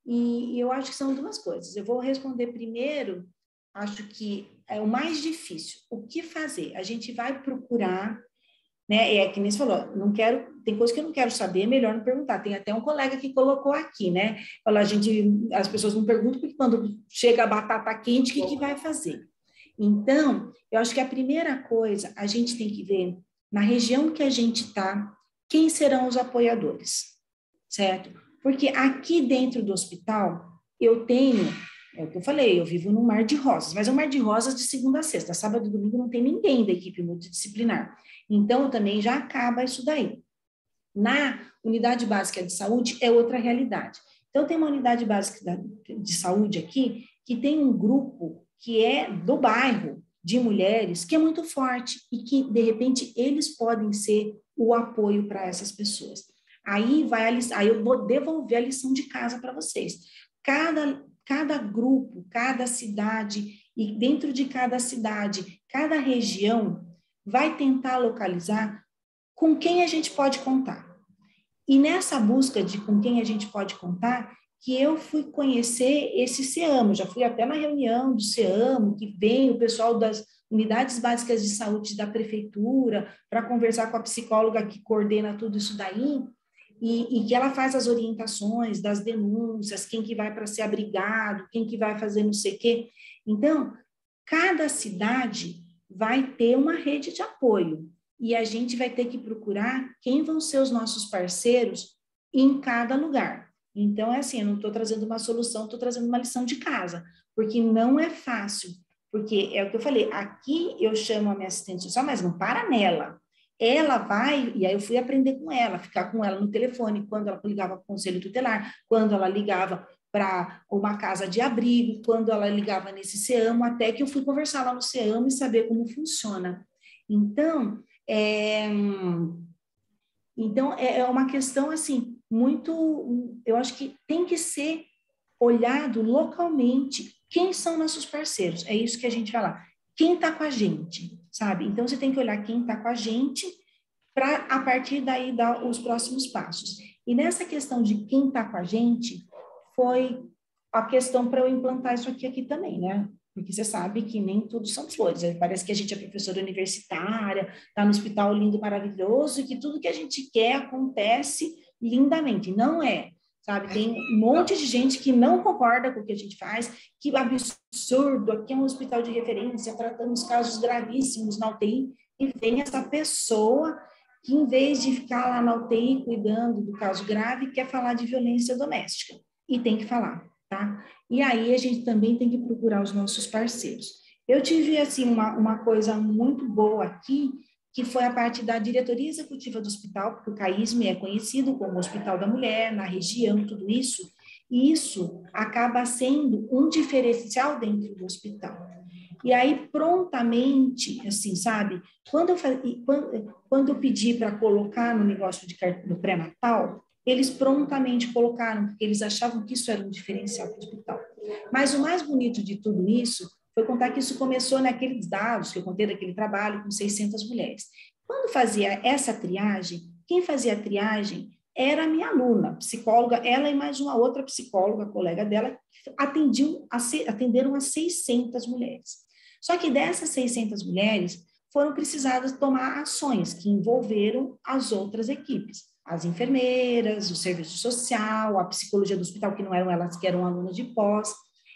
e eu acho que são duas coisas. Eu vou responder primeiro, acho que é o mais difícil. O que fazer? A gente vai procurar, né? Que nem você falou, tem coisa que eu não quero saber, é melhor não perguntar. Tem até um colega que colocou aqui, né? Fala, as pessoas não perguntam porque quando chega a batata quente, o que vai fazer? Então, eu acho que a primeira coisa, a gente tem que ver, na região que a gente está, quem serão os apoiadores, certo? Porque aqui dentro do hospital, eu tenho, é o que eu falei, eu vivo num mar de rosas, mas é um mar de rosas de segunda a sexta, sábado e domingo não tem ninguém da equipe multidisciplinar. Então, também já acaba isso daí. Na unidade básica de saúde, é outra realidade. Então, tem uma unidade básica de saúde aqui, que tem um grupo que é do bairro, de mulheres que é muito forte e que, de repente, eles podem ser o apoio para essas pessoas. Aí eu vou devolver a lição de casa para vocês. Cada grupo, cada cidade, e dentro de cada cidade, cada região, vai tentar localizar com quem a gente pode contar. E nessa busca de com quem a gente pode contar, que eu fui conhecer esse CEAMO, já fui até na reunião do CEAMO, que vem o pessoal das unidades básicas de saúde da prefeitura, para conversar com a psicóloga que coordena tudo isso daí, e que ela faz as orientações das denúncias, quem que vai para ser abrigado, quem que vai fazer não sei o quê. Então, cada cidade vai ter uma rede de apoio, e a gente vai ter que procurar quem vão ser os nossos parceiros em cada lugar. Então, é assim, eu não estou trazendo uma solução, estou trazendo uma lição de casa, porque não é fácil, porque é o que eu falei, aqui eu chamo a minha assistente social, mas não para nela. Ela vai, e aí eu fui aprender com ela, ficar com ela no telefone, quando ela ligava para o conselho tutelar, quando ela ligava para uma casa de abrigo, quando ela ligava nesse CEAMO, até que eu fui conversar lá no CEAMO e saber como funciona. Então, é uma questão, assim, muito, eu acho que tem que ser olhado localmente quem são nossos parceiros, é isso que a gente vai lá, quem está com a gente, sabe? Então, você tem que olhar quem está com a gente para, a partir daí, dar os próximos passos. E nessa questão de quem está com a gente, foi a questão para eu implantar isso aqui também, né? Porque você sabe que nem tudo são flores. Parece que a gente é professora universitária, está no hospital lindo, maravilhoso, e que tudo que a gente quer acontece lindamente. Não é, sabe? Tem um monte de gente que não concorda com o que a gente faz, que absurdo, aqui é um hospital de referência, tratamos casos gravíssimos na UTI, e vem essa pessoa que, em vez de ficar lá na UTI cuidando do caso grave, quer falar de violência doméstica. E tem que falar. Tá? E aí a gente também tem que procurar os nossos parceiros. Eu tive, assim, uma coisa muito boa aqui, que foi a parte da diretoria executiva do hospital, porque o CAISM é conhecido como Hospital da Mulher, na região, tudo isso, e isso acaba sendo um diferencial dentro do hospital. E aí, prontamente, assim, sabe, quando eu pedi para colocar no negócio do pré-natal, eles prontamente colocaram, porque eles achavam que isso era um diferencial para o hospital. Mas o mais bonito de tudo isso foi contar que isso começou naqueles dados que eu contei daquele trabalho com 600 mulheres. Quando fazia essa triagem, quem fazia a triagem era a minha aluna, psicóloga, ela e mais uma outra psicóloga, colega dela, atenderam a 600 mulheres. Só que dessas 600 mulheres, foram precisadas tomar ações que envolveram as outras equipes. As enfermeiras, o serviço social, a psicologia do hospital, que não eram elas que eram alunas de pós.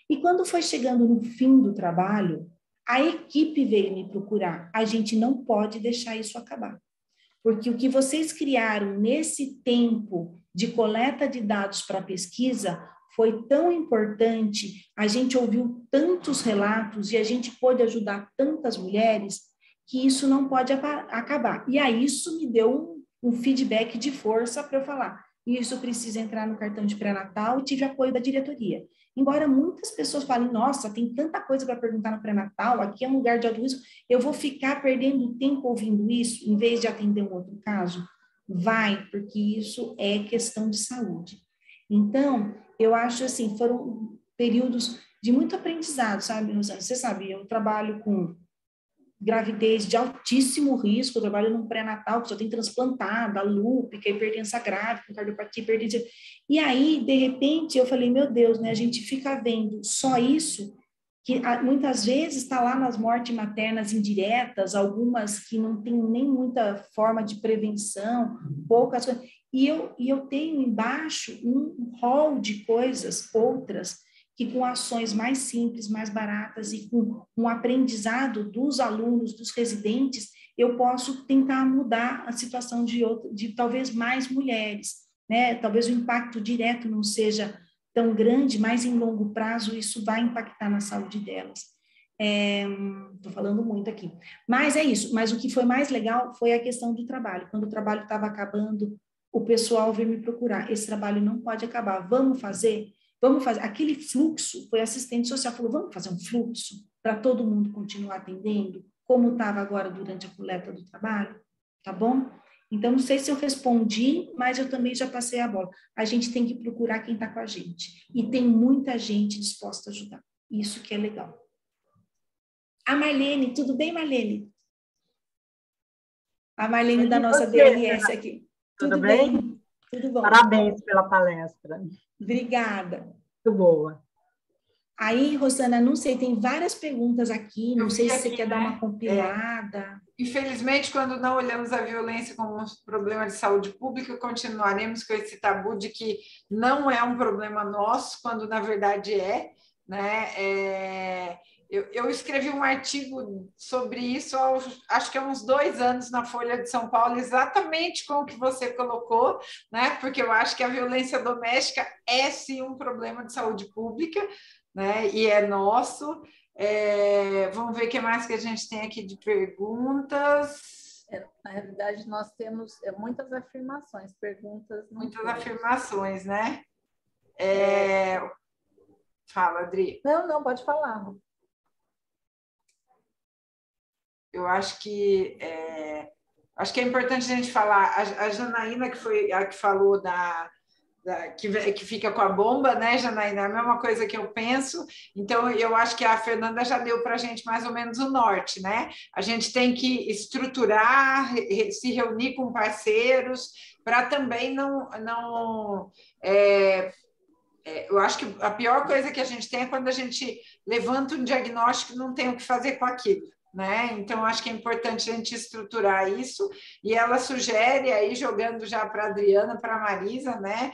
E quando foi chegando no fim do trabalho, a equipe veio me procurar. A gente não pode deixar isso acabar. Porque o que vocês criaram nesse tempo de coleta de dados para pesquisa foi tão importante, a gente ouviu tantos relatos e a gente pôde ajudar tantas mulheres, que isso não pode acabar. E aí isso me deu um feedback de força para eu falar, isso precisa entrar no cartão de pré-natal, e tive apoio da diretoria. Embora muitas pessoas falem, nossa, tem tanta coisa para perguntar no pré-natal, aqui é um lugar de audiovisual, eu vou ficar perdendo tempo ouvindo isso, em vez de atender um outro caso? Vai, porque isso é questão de saúde. Então, eu acho assim, foram períodos de muito aprendizado, sabe, Rosana? Você sabe, eu trabalho com gravidez de altíssimo risco, eu trabalho num pré-natal que só tem transplantada, lúpica, hipertensa grave, com cardiopatia, hipertensão. E aí, de repente, eu falei, meu Deus, né, a gente fica vendo só isso, que muitas vezes está lá nas mortes maternas indiretas, algumas que não tem nem muita forma de prevenção, poucas coisas. E eu tenho embaixo um rol de coisas, outras, que com ações mais simples, mais baratas e com um aprendizado dos alunos, dos residentes, eu posso tentar mudar a situação de talvez mais mulheres, né? Talvez o impacto direto não seja tão grande, mas em longo prazo isso vai impactar na saúde delas. Estou falando muito aqui. Mas é isso. Mas o que foi mais legal foi a questão do trabalho. Quando o trabalho estava acabando, o pessoal veio me procurar. Esse trabalho não pode acabar. Vamos fazer? Aquele fluxo, foi assistente social, falou, vamos fazer um fluxo? para todo mundo continuar atendendo, como estava agora durante a coleta do trabalho, tá bom? Então, não sei se eu respondi, mas eu também já passei a bola. A gente tem que procurar quem está com a gente. E tem muita gente disposta a ajudar. Isso que é legal. A Marlene, tudo bem, Marlene? A Marlene da nossa DRS aqui. Tudo bem? Tudo bom. Parabéns pela palestra. Obrigada. Muito boa. Aí, Rosana, não sei, tem várias perguntas aqui, não sei se você quer dar né? uma compilada. Infelizmente, quando não olhamos a violência como um problema de saúde pública, continuaremos com esse tabu de que não é um problema nosso, quando na verdade é, né? Eu escrevi um artigo sobre isso, acho que há uns 2 anos, na Folha de São Paulo, exatamente com o que você colocou, né? Porque eu acho que a violência doméstica é sim um problema de saúde pública, né? E é nosso. Vamos ver o que mais que a gente tem aqui de perguntas. Na realidade, nós temos muitas afirmações, perguntas não. Muitas afirmações, né? Fala, Adri. Não, pode falar. Eu acho que é importante a gente falar. A Janaína, que foi a que falou que fica com a bomba, né, Janaína? É a mesma coisa que eu penso. Então, eu acho que a Fernanda já deu para a gente mais ou menos o norte, né? A gente tem que estruturar, se reunir com parceiros, para também eu acho que a pior coisa que a gente tem é quando a gente levanta um diagnóstico e não tem o que fazer com aquilo, né? Então, acho que é importante a gente estruturar isso, e ela sugere, aí jogando já para a Adriana, para a Marisa, né?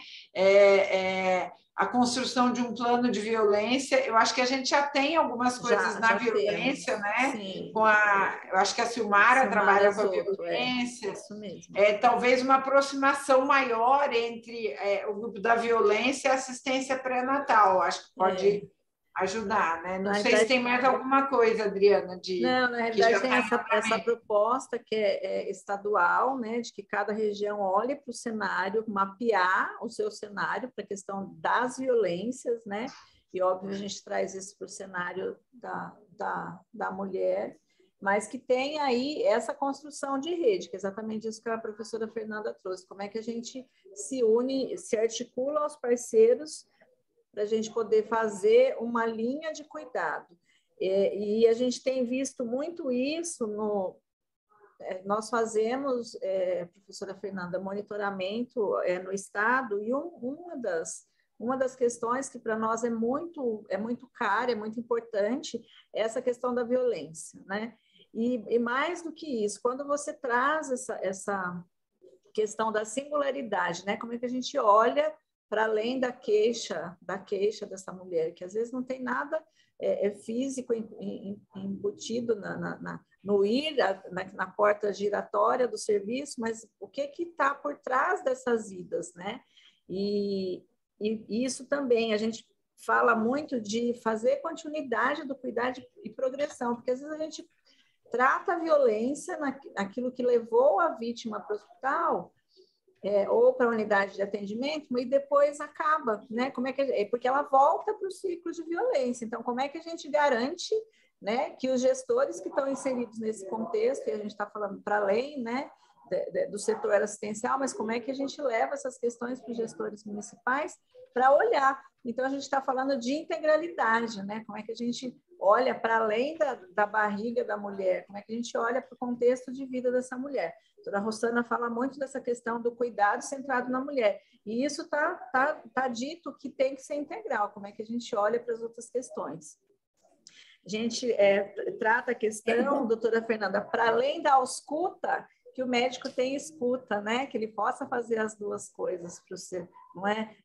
A construção de um plano de violência. Eu acho que a gente já tem algumas coisas na violência, né? Sim. Eu acho que a Silmara trabalha com a violência. Isso mesmo. Talvez uma aproximação maior entre o grupo da violência e a assistência pré-natal. Acho que pode ajudar, né? Não sei se tem mais alguma coisa, Adriana, Não, na realidade tem essa proposta que é estadual, né, de que cada região olhe para o cenário, mapear o seu cenário para a questão das violências, né? E óbvio a gente traz isso para o cenário da mulher, mas que tem aí essa construção de rede, que é exatamente isso que a professora Fernanda trouxe. Como é que a gente se une, se articula aos parceiros para a gente poder fazer uma linha de cuidado. E a gente tem visto muito isso nós fazemos, professora Fernanda, monitoramento no Estado, e uma das questões que para nós é muito cara, é muito importante, é essa questão da violência, né? E mais do que isso, quando você traz essa questão da singularidade, né? Como é que a gente olha para além da queixa dessa mulher, que às vezes não tem nada físico embutido no ir, na porta giratória do serviço, mas o que está por trás dessas idas, né? E isso também, a gente fala muito de fazer continuidade do cuidado e progressão, porque às vezes a gente trata a violência naquilo que levou a vítima para o hospital, ou para a unidade de atendimento, e depois acaba, né? Porque ela volta para o ciclo de violência. Então, como é que a gente garante, né, que os gestores que estão inseridos nesse contexto, e a gente está falando para além, né, do setor assistencial, mas como é que a gente leva essas questões para os gestores municipais para olhar? Então, a gente está falando de integralidade, né? Como é que a gente olha para além da barriga da mulher, como é que a gente olha para o contexto de vida dessa mulher. A doutora Rossana fala muito dessa questão do cuidado centrado na mulher, e isso tá dito que tem que ser integral, como é que a gente olha para as outras questões. A gente trata a questão, doutora Fernanda, para além da ausculta, que o médico tem escuta, né? Que ele possa fazer as duas coisas para o ser, não é?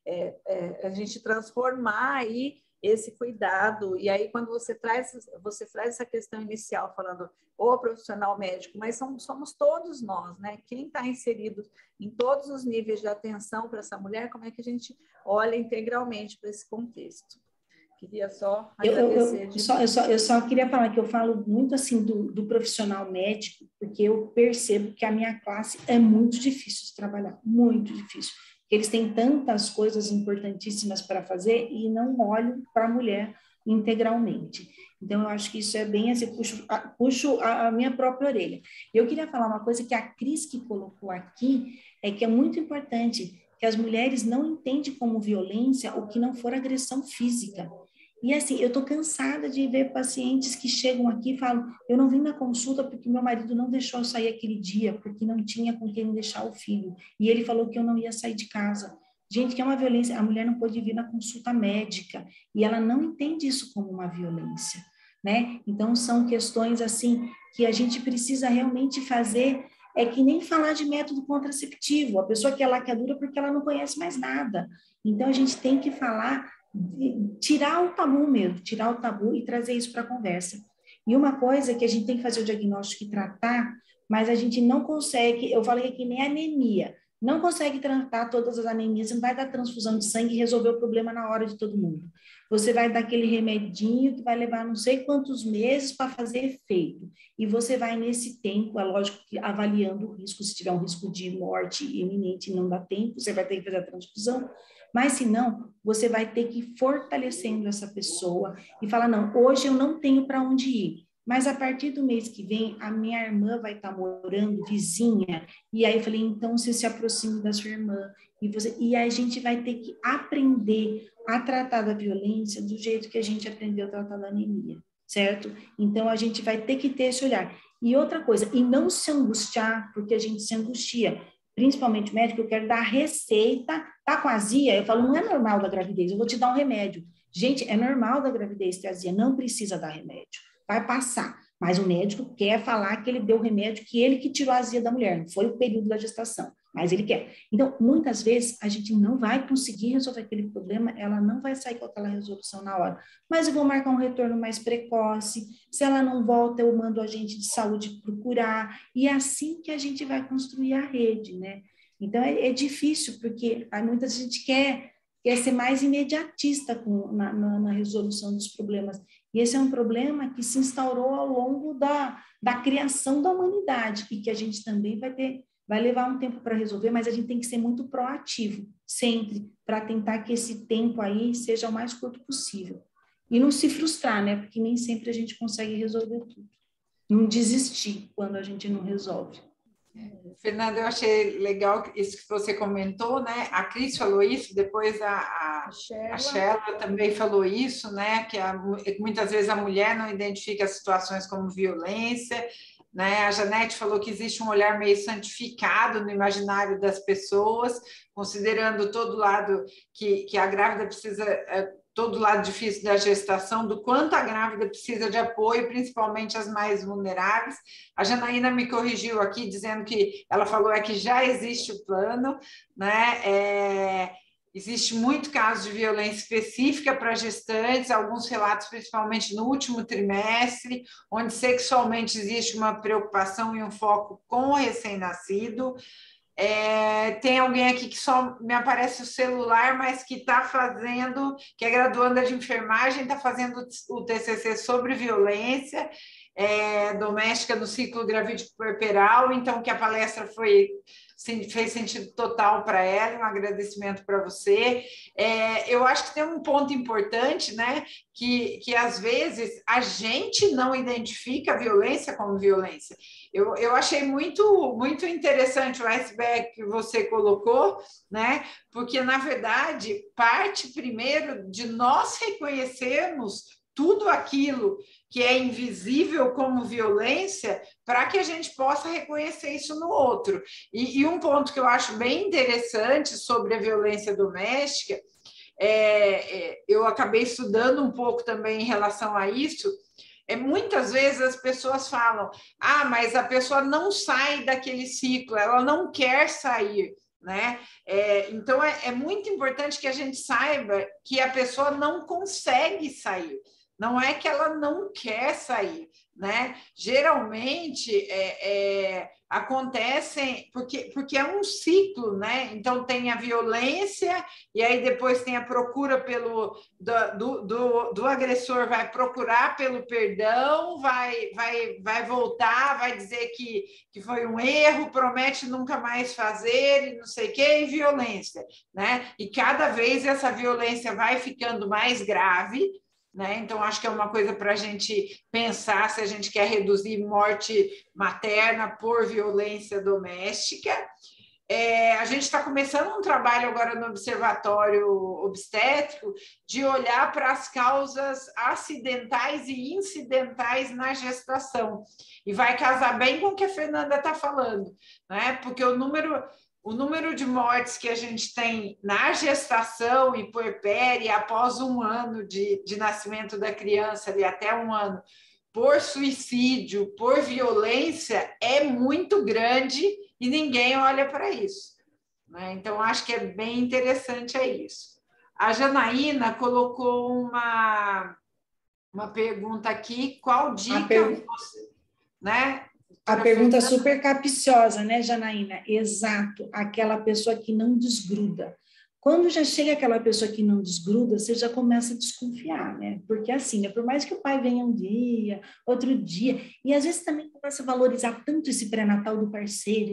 A gente transformar aí esse cuidado, e aí quando você traz essa questão inicial falando o profissional médico, mas somos todos nós, né? Quem está inserido em todos os níveis de atenção para essa mulher, como é que a gente olha integralmente para esse contexto? Queria só agradecer. Eu só queria falar que eu falo muito assim do profissional médico, porque eu percebo que a minha classe é muito difícil de trabalhar, muito difícil. Eles têm tantas coisas importantíssimas para fazer e não olham para a mulher integralmente. Então, eu acho que isso é bem assim, puxo a minha própria orelha. Eu queria falar uma coisa que a Cris que colocou aqui, é que é muito importante, que as mulheres não entendem como violência o que não for agressão física. E assim, eu estou cansada de ver pacientes que chegam aqui e falam, eu não vim na consulta porque meu marido não deixou eu sair aquele dia, porque não tinha com quem deixar o filho. E ele falou que eu não ia sair de casa. Gente, que é uma violência, a mulher não pode vir na consulta médica, e ela não entende isso como uma violência, né? Então, são questões, assim, que a gente precisa realmente fazer, é que nem falar de método contraceptivo, a pessoa que é laqueadura porque ela não conhece mais nada. Então, a gente tem que falar, tirar o tabu mesmo, tirar o tabu e trazer isso para a conversa. E uma coisa que a gente tem que fazer o diagnóstico e tratar, mas a gente não consegue, eu falei que nem anemia, não consegue tratar todas as anemias, você não vai dar transfusão de sangue e resolver o problema na hora de todo mundo. Você vai dar aquele remedinho que vai levar não sei quantos meses para fazer efeito. E você vai nesse tempo, é lógico que avaliando o risco, se tiver um risco de morte iminente, não dá tempo, você vai ter que fazer a transfusão. Mas se não, você vai ter que ir fortalecendo essa pessoa e falar, não, hoje eu não tenho para onde ir. Mas a partir do mês que vem, a minha irmã vai estar morando, vizinha, e aí eu falei, então você se aproxime da sua irmã, e aí a gente vai ter que aprender a tratar da violência do jeito que a gente aprendeu a tratar da anemia, certo? Então a gente vai ter que ter esse olhar. E outra coisa, e não se angustiar, porque a gente se angustia, principalmente médico, eu quero dar receita, tá com azia? Eu falo, não é normal da gravidez, eu vou te dar um remédio. Gente, é normal da gravidez ter azia, não precisa dar remédio. Vai passar, mas o médico quer falar que ele deu o remédio, que ele que tirou a azia da mulher, não foi o período da gestação, mas ele quer. Então, muitas vezes, a gente não vai conseguir resolver aquele problema, ela não vai sair com aquela resolução na hora, mas eu vou marcar um retorno mais precoce, se ela não volta, eu mando o agente de saúde procurar, e é assim que a gente vai construir a rede, né? Então, é difícil, porque muita gente quer ser mais imediatista na resolução dos problemas. E esse é um problema que se instaurou ao longo da criação da humanidade e que a gente também vai levar um tempo para resolver, mas a gente tem que ser muito proativo, sempre, para tentar que esse tempo aí seja o mais curto possível. E não se frustrar, né? Porque nem sempre a gente consegue resolver tudo. Não desistir quando a gente não resolve. Fernanda, eu achei legal isso que você comentou, né? A Cris falou isso, depois a Sheila também falou isso, né? Que muitas vezes a mulher não identifica as situações como violência, né? A Janete falou que existe um olhar meio santificado no imaginário das pessoas, considerando todo lado que a grávida precisa... todo lado difícil da gestação, do quanto a grávida precisa de apoio, principalmente as mais vulneráveis. A Janaína me corrigiu aqui, dizendo que ela falou que já existe o plano, né? Existe muito caso de violência específica para gestantes, alguns relatos, principalmente no último trimestre, onde sexualmente existe uma preocupação e um foco com o recém-nascido. Tem alguém aqui que só me aparece o celular, mas que está fazendo, que é graduanda de enfermagem, está fazendo o TCC sobre violência doméstica no ciclo gravídico puerperal, então que a palestra fez sentido total para ela, um agradecimento para você. Eu acho que tem um ponto importante, né, que às vezes a gente não identifica a violência como violência. Eu achei muito, muito interessante o iceberg que você colocou, né, porque, na verdade, parte primeiro de nós reconhecermos tudo aquilo que é invisível como violência, para que a gente possa reconhecer isso no outro. E um ponto que eu acho bem interessante sobre a violência doméstica, eu acabei estudando um pouco também em relação a isso, muitas vezes as pessoas falam, mas a pessoa não sai daquele ciclo, ela não quer sair, né? Então, é muito importante que a gente saiba que a pessoa não consegue sair. Não é que ela não quer sair, né? Geralmente acontecem porque é um ciclo, né? Então tem a violência e aí depois tem a procura do agressor, vai procurar pelo perdão, vai voltar, vai dizer que foi um erro, promete nunca mais fazer e não sei o quê, e violência, né? E cada vez essa violência vai ficando mais grave, né? Então, acho que é uma coisa para a gente pensar se a gente quer reduzir morte materna por violência doméstica. A gente está começando um trabalho agora no Observatório Obstétrico de olhar para as causas acidentais e incidentais na gestação. E vai casar bem com o que a Fernanda está falando, né? Porque o número de mortes que a gente tem na gestação e puerpéria após 1 ano de nascimento da criança, ali até 1 ano, por suicídio, por violência, é muito grande e ninguém olha para isso, né? Então, acho que é bem interessante isso. A Janaína colocou uma pergunta aqui, qual dica você, né? A pergunta super capciosa, né, Janaína? Exato, aquela pessoa que não desgruda. Quando já chega aquela pessoa que não desgruda, você já começa a desconfiar, né? Porque assim, né, por mais que o pai venha um dia, outro dia, e às vezes também começa a valorizar tanto esse pré-natal do parceiro,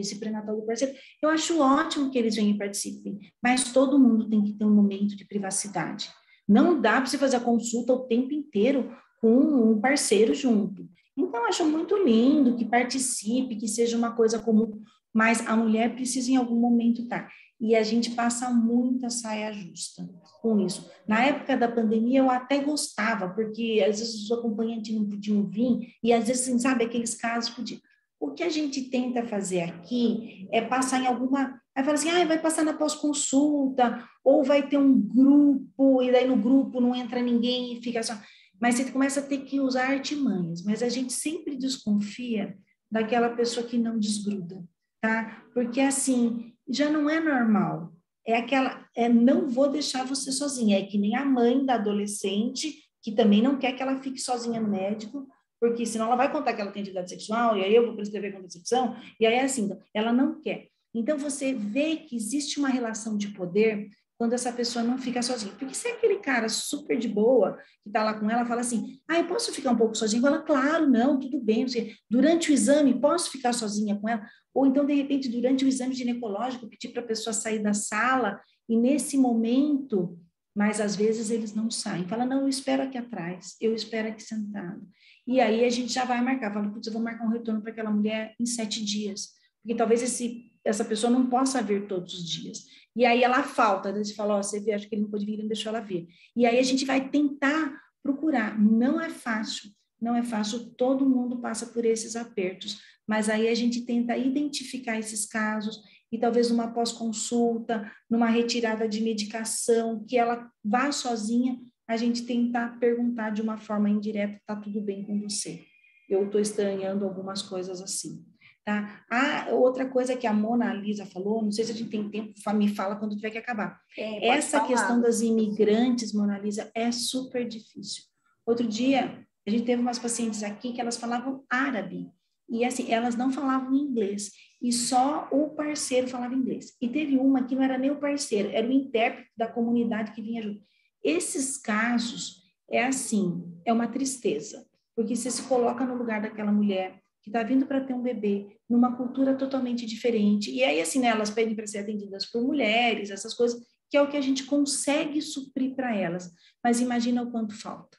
eu acho ótimo que eles venham e participem, mas todo mundo tem que ter um momento de privacidade. Não dá para você fazer a consulta o tempo inteiro com um parceiro junto. Então, acho muito lindo que participe, que seja uma coisa comum, mas a mulher precisa em algum momento estar. E a gente passa muita saia justa com isso. Na época da pandemia, eu até gostava, porque às vezes os acompanhantes não podiam vir, e às vezes, assim, sabe, aqueles casos podiam. O que a gente tenta fazer aqui é passar em alguma... Aí fala assim, vai passar na pós-consulta, ou vai ter um grupo, e daí no grupo não entra ninguém e fica só... Mas você começa a ter que usar artimanhas, mas a gente sempre desconfia daquela pessoa que não desgruda, tá? Porque assim, já não é normal. Não vou deixar você sozinha. É que nem a mãe da adolescente, que também não quer que ela fique sozinha no médico, porque senão ela vai contar que ela tem atividade sexual, e aí eu vou prescrever contracepção, e aí é assim, ela não quer. Então, você vê que existe uma relação de poder quando essa pessoa não fica sozinha. Porque se é aquele cara super de boa, que está lá com ela, fala assim, eu posso ficar um pouco sozinha? Ela, claro, não, tudo bem. Durante o exame, posso ficar sozinha com ela? Ou então, de repente, durante o exame ginecológico, pedir para a pessoa sair da sala, e nesse momento, mas às vezes eles não saem. Fala, não, eu espero aqui atrás, eu espero aqui sentado. E aí a gente já vai marcar, fala, putz, eu vou marcar um retorno para aquela mulher em 7 dias. Porque talvez essa pessoa não possa vir todos os dias. E aí ela falta, você fala, você vê, acho que ele não pode vir, ele não deixou ela vir. E aí a gente vai tentar procurar. Não é fácil, todo mundo passa por esses apertos, mas aí a gente tenta identificar esses casos e talvez numa pós-consulta, numa retirada de medicação, que ela vá sozinha, a gente tentar perguntar de uma forma indireta, está tudo bem com você? Eu estou estranhando algumas coisas assim. Tá? Outra coisa que a Mona Lisa falou, não sei se a gente tem tempo, me fala quando tiver que acabar. Essa questão das imigrantes, Mona Lisa, é super difícil. Outro dia, a gente teve umas pacientes aqui que elas falavam árabe, e assim, elas não falavam inglês, e só o parceiro falava inglês. E teve uma que não era nem o parceiro, era o intérprete da comunidade que vinha junto. Esses casos, é uma tristeza, porque você se coloca no lugar daquela mulher que está vindo para ter um bebê, numa cultura totalmente diferente. E aí, assim, né, elas pedem para ser atendidas por mulheres, essas coisas, que é o que a gente consegue suprir para elas. Mas imagina o quanto falta.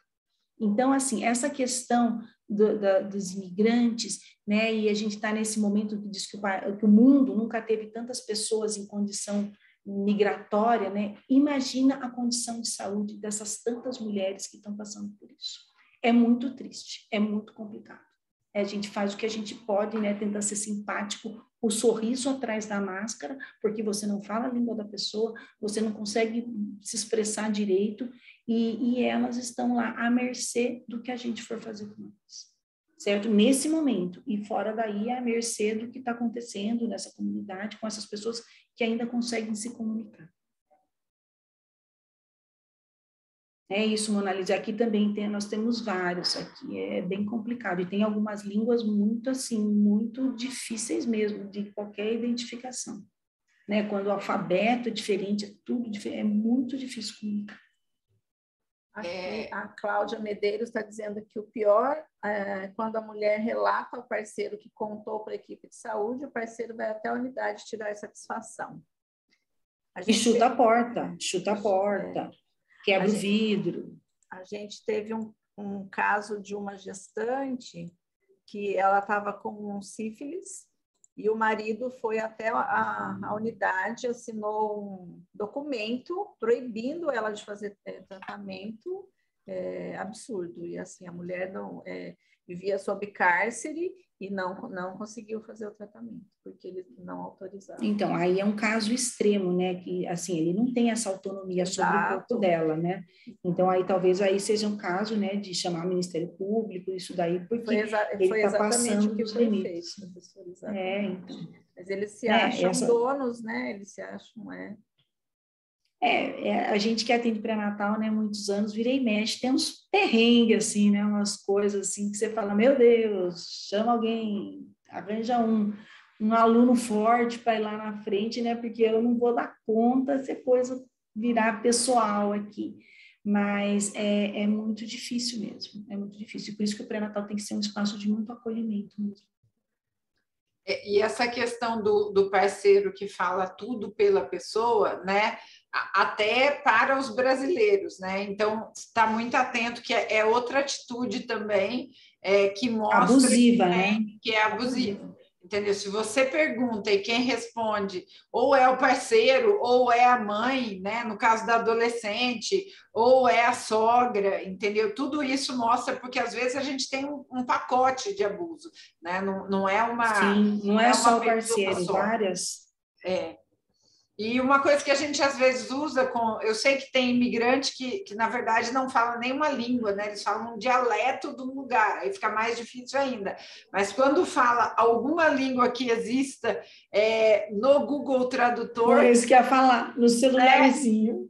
Então, assim, essa questão dos imigrantes, né, e a gente está nesse momento que diz que o mundo nunca teve tantas pessoas em condição migratória, né? Imagina a condição de saúde dessas tantas mulheres que estão passando por isso. É muito triste, é muito complicado. A gente faz o que a gente pode, né, tentar ser simpático, o sorriso atrás da máscara, porque você não fala a língua da pessoa, você não consegue se expressar direito, e elas estão lá à mercê do que a gente for fazer com elas, certo? Nesse momento, e fora daí, à mercê do que está acontecendo nessa comunidade, com essas pessoas que ainda conseguem se comunicar. É isso, Mona Lisa. Aqui também nós temos vários, aqui é bem complicado, e tem algumas línguas muito, assim, muito difíceis mesmo, de qualquer identificação. Né? Quando o alfabeto é diferente, é tudo diferente, é muito difícil comunicar. Aqui, a Cláudia Medeiros está dizendo que o pior é quando a mulher relata ao parceiro que contou para a equipe de saúde, o parceiro vai até a unidade tirar a satisfação. E chuta a porta, quebra o vidro. a gente teve um caso de uma gestante que ela estava com sífilis e o marido foi até a unidade, assinou um documento proibindo ela de fazer tratamento absurdo. E assim, a mulher não vivia sob cárcere e não conseguiu fazer o tratamento, porque eles não autorizaram. Então, aí é um caso extremo, né? Que, assim, ele não tem essa autonomia sobre o corpo dela, né? Então, aí talvez aí seja um caso, né, de chamar o Ministério Público, isso daí, porque ele está passando dos limites. Feito, professor, exatamente. Então. Mas eles se acham donos, né? Eles se acham, a gente que atende pré-natal, né, muitos anos, vira e mexe, tem uns perrengues, assim, né, umas coisas assim que você fala, meu Deus, chama alguém, arranja um aluno forte para ir lá na frente, né, porque eu não vou dar conta se a coisa virar pessoal aqui. Mas é muito difícil mesmo, é muito difícil. Por isso que o pré-natal tem que ser um espaço de muito acolhimento mesmo. E essa questão do parceiro que fala tudo pela pessoa, né? Até para os brasileiros, né? Então, está muito atento que é outra atitude também que mostra abusiva, que é abusiva. Entendeu? Se você pergunta e quem responde ou é o parceiro ou é a mãe, né? No caso da adolescente, ou é a sogra, entendeu? Tudo isso mostra, porque às vezes a gente tem um pacote de abuso, né? Não é uma... Sim, não é só o parceiro, várias... E uma coisa que a gente às vezes usa eu sei que tem imigrante que na verdade não fala nenhuma língua, né? Eles falam um dialeto do lugar, aí fica mais difícil ainda. Mas quando fala alguma língua que exista no Google Tradutor... É isso que eu ia falar, no celularzinho.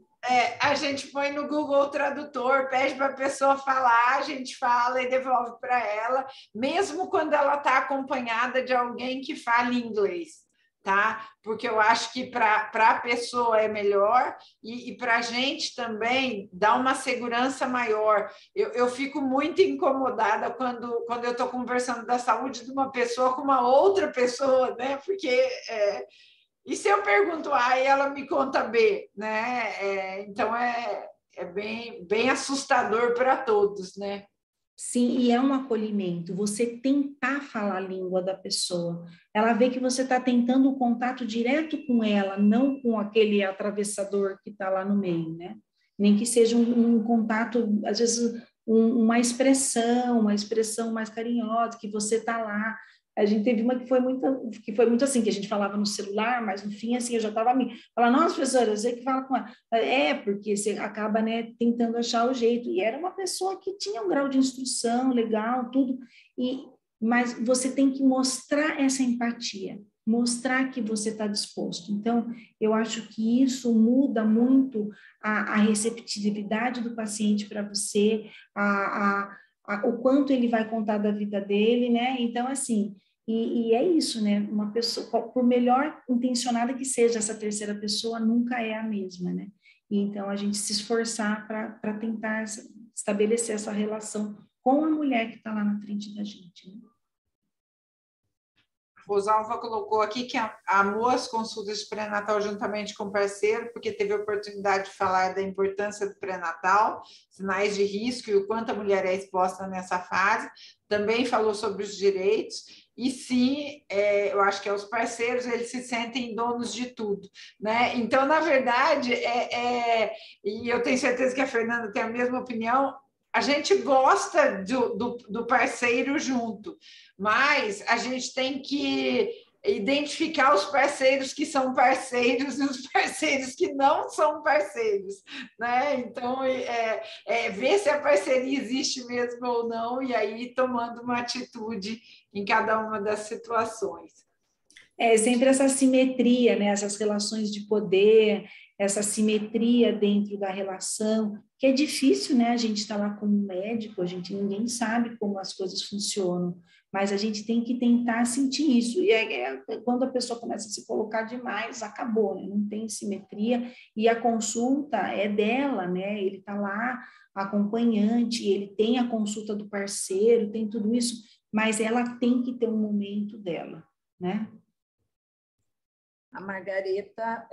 A gente põe no Google Tradutor, pede para a pessoa falar, a gente fala e devolve para ela, mesmo quando ela está acompanhada de alguém que fale inglês. Tá? Porque eu acho que para a pessoa é melhor e para a gente também dá uma segurança maior. Eu fico muito incomodada quando eu estou conversando da saúde de uma pessoa com uma outra pessoa, né? Porque e se eu pergunto A e ela me conta B, né? Então é bem assustador para todos, né? Sim, e é um acolhimento, você tentar falar a língua da pessoa. Ela vê que você está tentando um contato direto com ela, não com aquele atravessador que está lá no meio, né? Nem que seja um contato, às vezes, uma expressão mais carinhosa, que você está lá. A gente teve uma que foi muito assim, que a gente falava no celular, mas no fim, assim, eu já estava falando, nossa, professora, eu sei que fala com ela. Porque você acaba, né, tentando achar o jeito. E era uma pessoa que tinha um grau de instrução legal, tudo. Mas você tem que mostrar essa empatia, mostrar que você está disposto. Então, eu acho que isso muda muito a receptividade do paciente para você, o quanto ele vai contar da vida dele, né? Então, assim... E é isso, né? Uma pessoa, por melhor intencionada que seja essa terceira pessoa, nunca é a mesma, né? E então a gente se esforçar para tentar estabelecer essa relação com a mulher que está lá na frente da gente, né? Rosalva colocou aqui que amou as consultas de pré-natal juntamente com o parceiro, porque teve a oportunidade de falar da importância do pré-natal, sinais de risco e o quanto a mulher é exposta nessa fase. Também falou sobre os direitos. E sim, eu acho que os parceiros, eles se sentem donos de tudo, né? Então, na verdade, e eu tenho certeza que a Fernanda tem a mesma opinião, a gente gosta do parceiro junto, mas a gente tem que identificar os parceiros que são parceiros e os parceiros que não são parceiros, né? Então, ver se a parceria existe mesmo ou não, e aí tomando uma atitude em cada uma das situações. Sempre essa simetria, né? Essas relações de poder, essa simetria dentro da relação, que é difícil, né? A gente está lá como médico, ninguém sabe como as coisas funcionam, mas a gente tem que tentar sentir isso. E quando a pessoa começa a se colocar demais, acabou, né? Não tem simetria, e a consulta é dela, né? Ele está lá, acompanhante, ele tem a consulta do parceiro, tem tudo isso, mas ela tem que ter um momento dela, né? A Margareta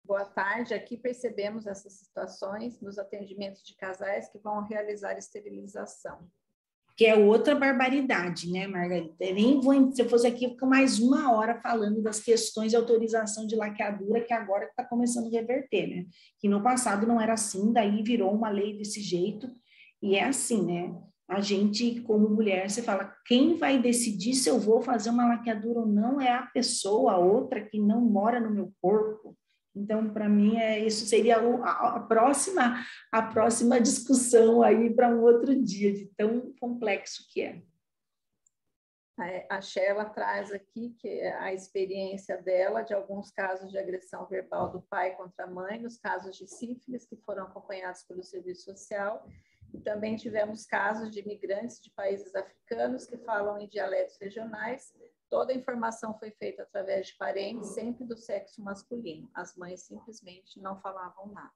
Boa tarde. Aqui percebemos essas situações nos atendimentos de casais que vão realizar esterilização. Que é outra barbaridade, né, Margarida? Eu nem vou, se eu fosse aqui, fico mais 1 hora falando das questões de autorização de laqueadura, que agora está começando a reverter, né? Que no passado não era assim, daí virou uma lei desse jeito, e é assim, né? A gente, como mulher, você fala, quem vai decidir se eu vou fazer uma laqueadura ou não é a pessoa, a outra que não mora no meu corpo. Então, para mim, isso seria a próxima discussão aí para um outro dia, de tão complexo que é. A Sheila traz aqui que a experiência dela de alguns casos de agressão verbal do pai contra a mãe, nos casos de sífilis que foram acompanhados pelo serviço social, e também tivemos casos de imigrantes de países africanos que falam em dialetos regionais. Toda a informação foi feita através de parentes, sempre do sexo masculino. As mães simplesmente não falavam nada.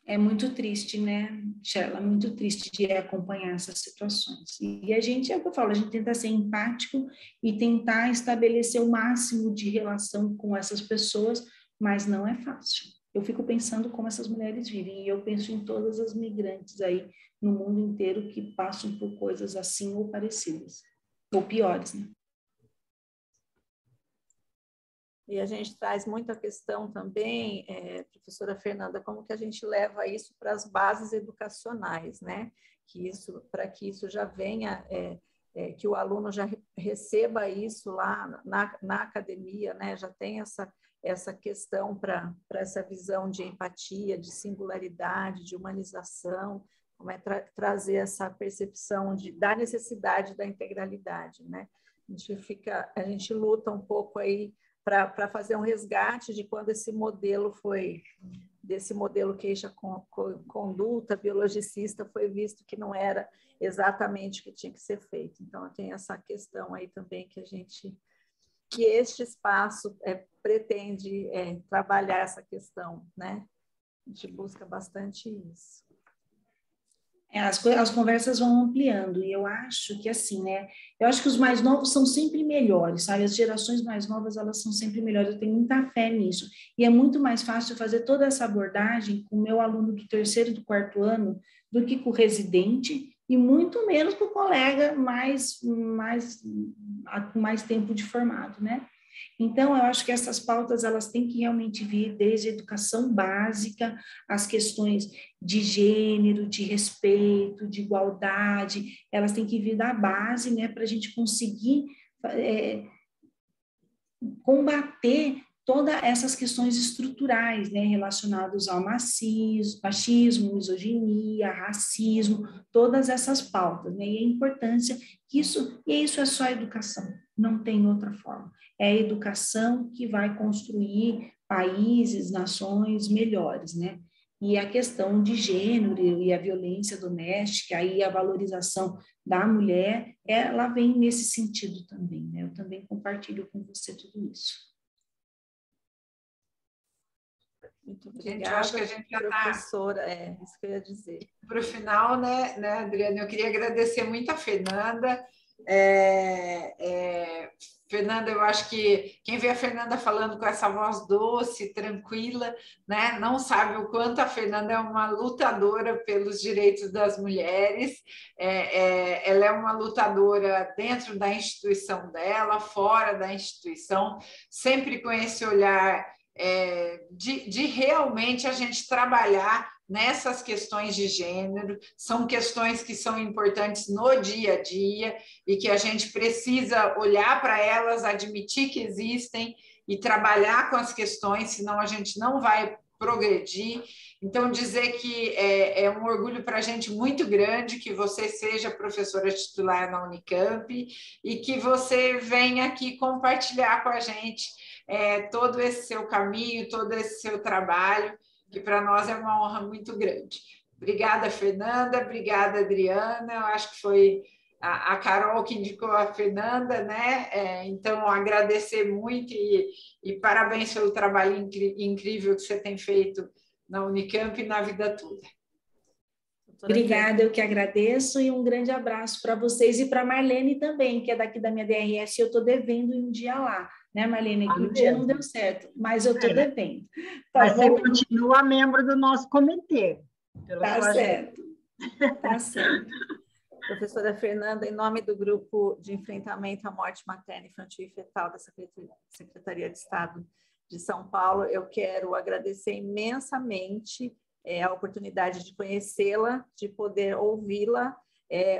É muito triste, né, Sheila? Muito triste de acompanhar essas situações. E a gente, é o que eu falo, a gente tenta ser empático e tentar estabelecer o máximo de relação com essas pessoas, mas não é fácil. Eu fico pensando como essas mulheres vivem, e eu penso em todas as migrantes aí no mundo inteiro que passam por coisas assim ou parecidas. Ou piores, né? E a gente traz muita questão também, professora Fernanda, como que a gente leva isso para as bases educacionais, né? Para que isso já venha, que o aluno já receba isso lá na academia, né? Já tem essa questão para essa visão de empatia, de singularidade, de humanização, como é trazer essa percepção da necessidade da integralidade, né? A gente luta um pouco aí para fazer um resgate de quando desse modelo queixa-conduta biologicista foi visto que não era exatamente o que tinha que ser feito. Então, tem essa questão aí também que este espaço pretende trabalhar essa questão, né? A gente busca bastante isso. As conversas vão ampliando, e eu acho que assim, né? Eu acho que os mais novos são sempre melhores, sabe? As gerações mais novas, elas são sempre melhores, eu tenho muita fé nisso. E é muito mais fácil fazer toda essa abordagem com o meu aluno do 3º e do 4º ano do que com o residente, e muito menos com o colega com mais tempo de formado, né? Então, eu acho que essas pautas, elas têm que realmente vir desde a educação básica, as questões de gênero, de respeito, de igualdade, elas têm que vir da base, né, para a gente conseguir combater todas essas questões estruturais, né, relacionadas ao machismo, misoginia, racismo, todas essas pautas, né, e a importância que isso é só a educação, não tem outra forma. É a educação que vai construir países, nações melhores, né? E a questão de gênero e a violência doméstica, aí a valorização da mulher, ela vem nesse sentido também, né? Eu também compartilho com você tudo isso. Muito obrigada, gente, eu acho que a gente já professora, isso que eu ia dizer. Para o final, né, Adriana, eu queria agradecer muito a Fernanda. Fernanda, eu acho que quem vê a Fernanda falando com essa voz doce, tranquila, né, não sabe o quanto a Fernanda é uma lutadora pelos direitos das mulheres. Ela é uma lutadora dentro da instituição dela, fora da instituição, sempre com esse olhar de realmente a gente trabalhar nessas questões de gênero. São questões que são importantes no dia a dia e que a gente precisa olhar para elas, admitir que existem e trabalhar com as questões, senão a gente não vai progredir. Então, dizer que é um orgulho para a gente muito grande que você seja professora titular na Unicamp e que você venha aqui compartilhar com a gente todo esse seu caminho, todo esse seu trabalho, que para nós é uma honra muito grande. Obrigada, Fernanda, obrigada, Adriana. Eu acho que foi a Carol que indicou a Fernanda, né? Então, agradecer muito e parabéns pelo trabalho incrível que você tem feito na Unicamp e na vida toda. Obrigada, eu que agradeço, e um grande abraço para vocês e para a Marlene também, que é daqui da minha DRS, eu estou devendo um dia lá. né, Marlene? Que o dia não deu certo, mas eu estou devendo. Tá Mas você bom? continua membro do nosso comitê. Tá certo. Tá certo. Professora Fernanda, em nome do Grupo de Enfrentamento à Morte Materna, Infantil e Fetal da Secretaria de Estado de São Paulo, eu quero agradecer imensamente a oportunidade de conhecê-la, de poder ouvi-la,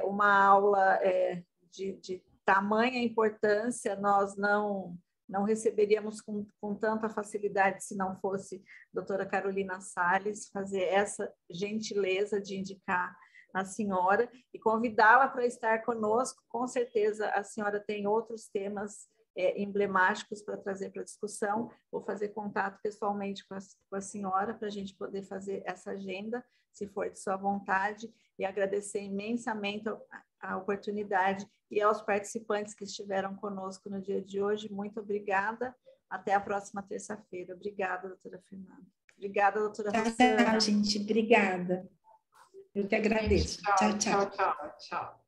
uma aula de tamanha importância, nós não receberíamos com tanta facilidade se não fosse a doutora Carolina Salles fazer essa gentileza de indicar a senhora e convidá-la para estar conosco. Com certeza a senhora tem outros temas emblemáticos para trazer para a discussão. Vou fazer contato pessoalmente com a senhora para a gente poder fazer essa agenda, se for de sua vontade, e agradecer imensamente a oportunidade e aos participantes que estiveram conosco no dia de hoje. Muito obrigada. Até a próxima terça-feira. Obrigada, doutora Fernanda. Obrigada, doutora Rossana. Tchau, gente. Obrigada. Eu que agradeço. Tchau, tchau, tchau.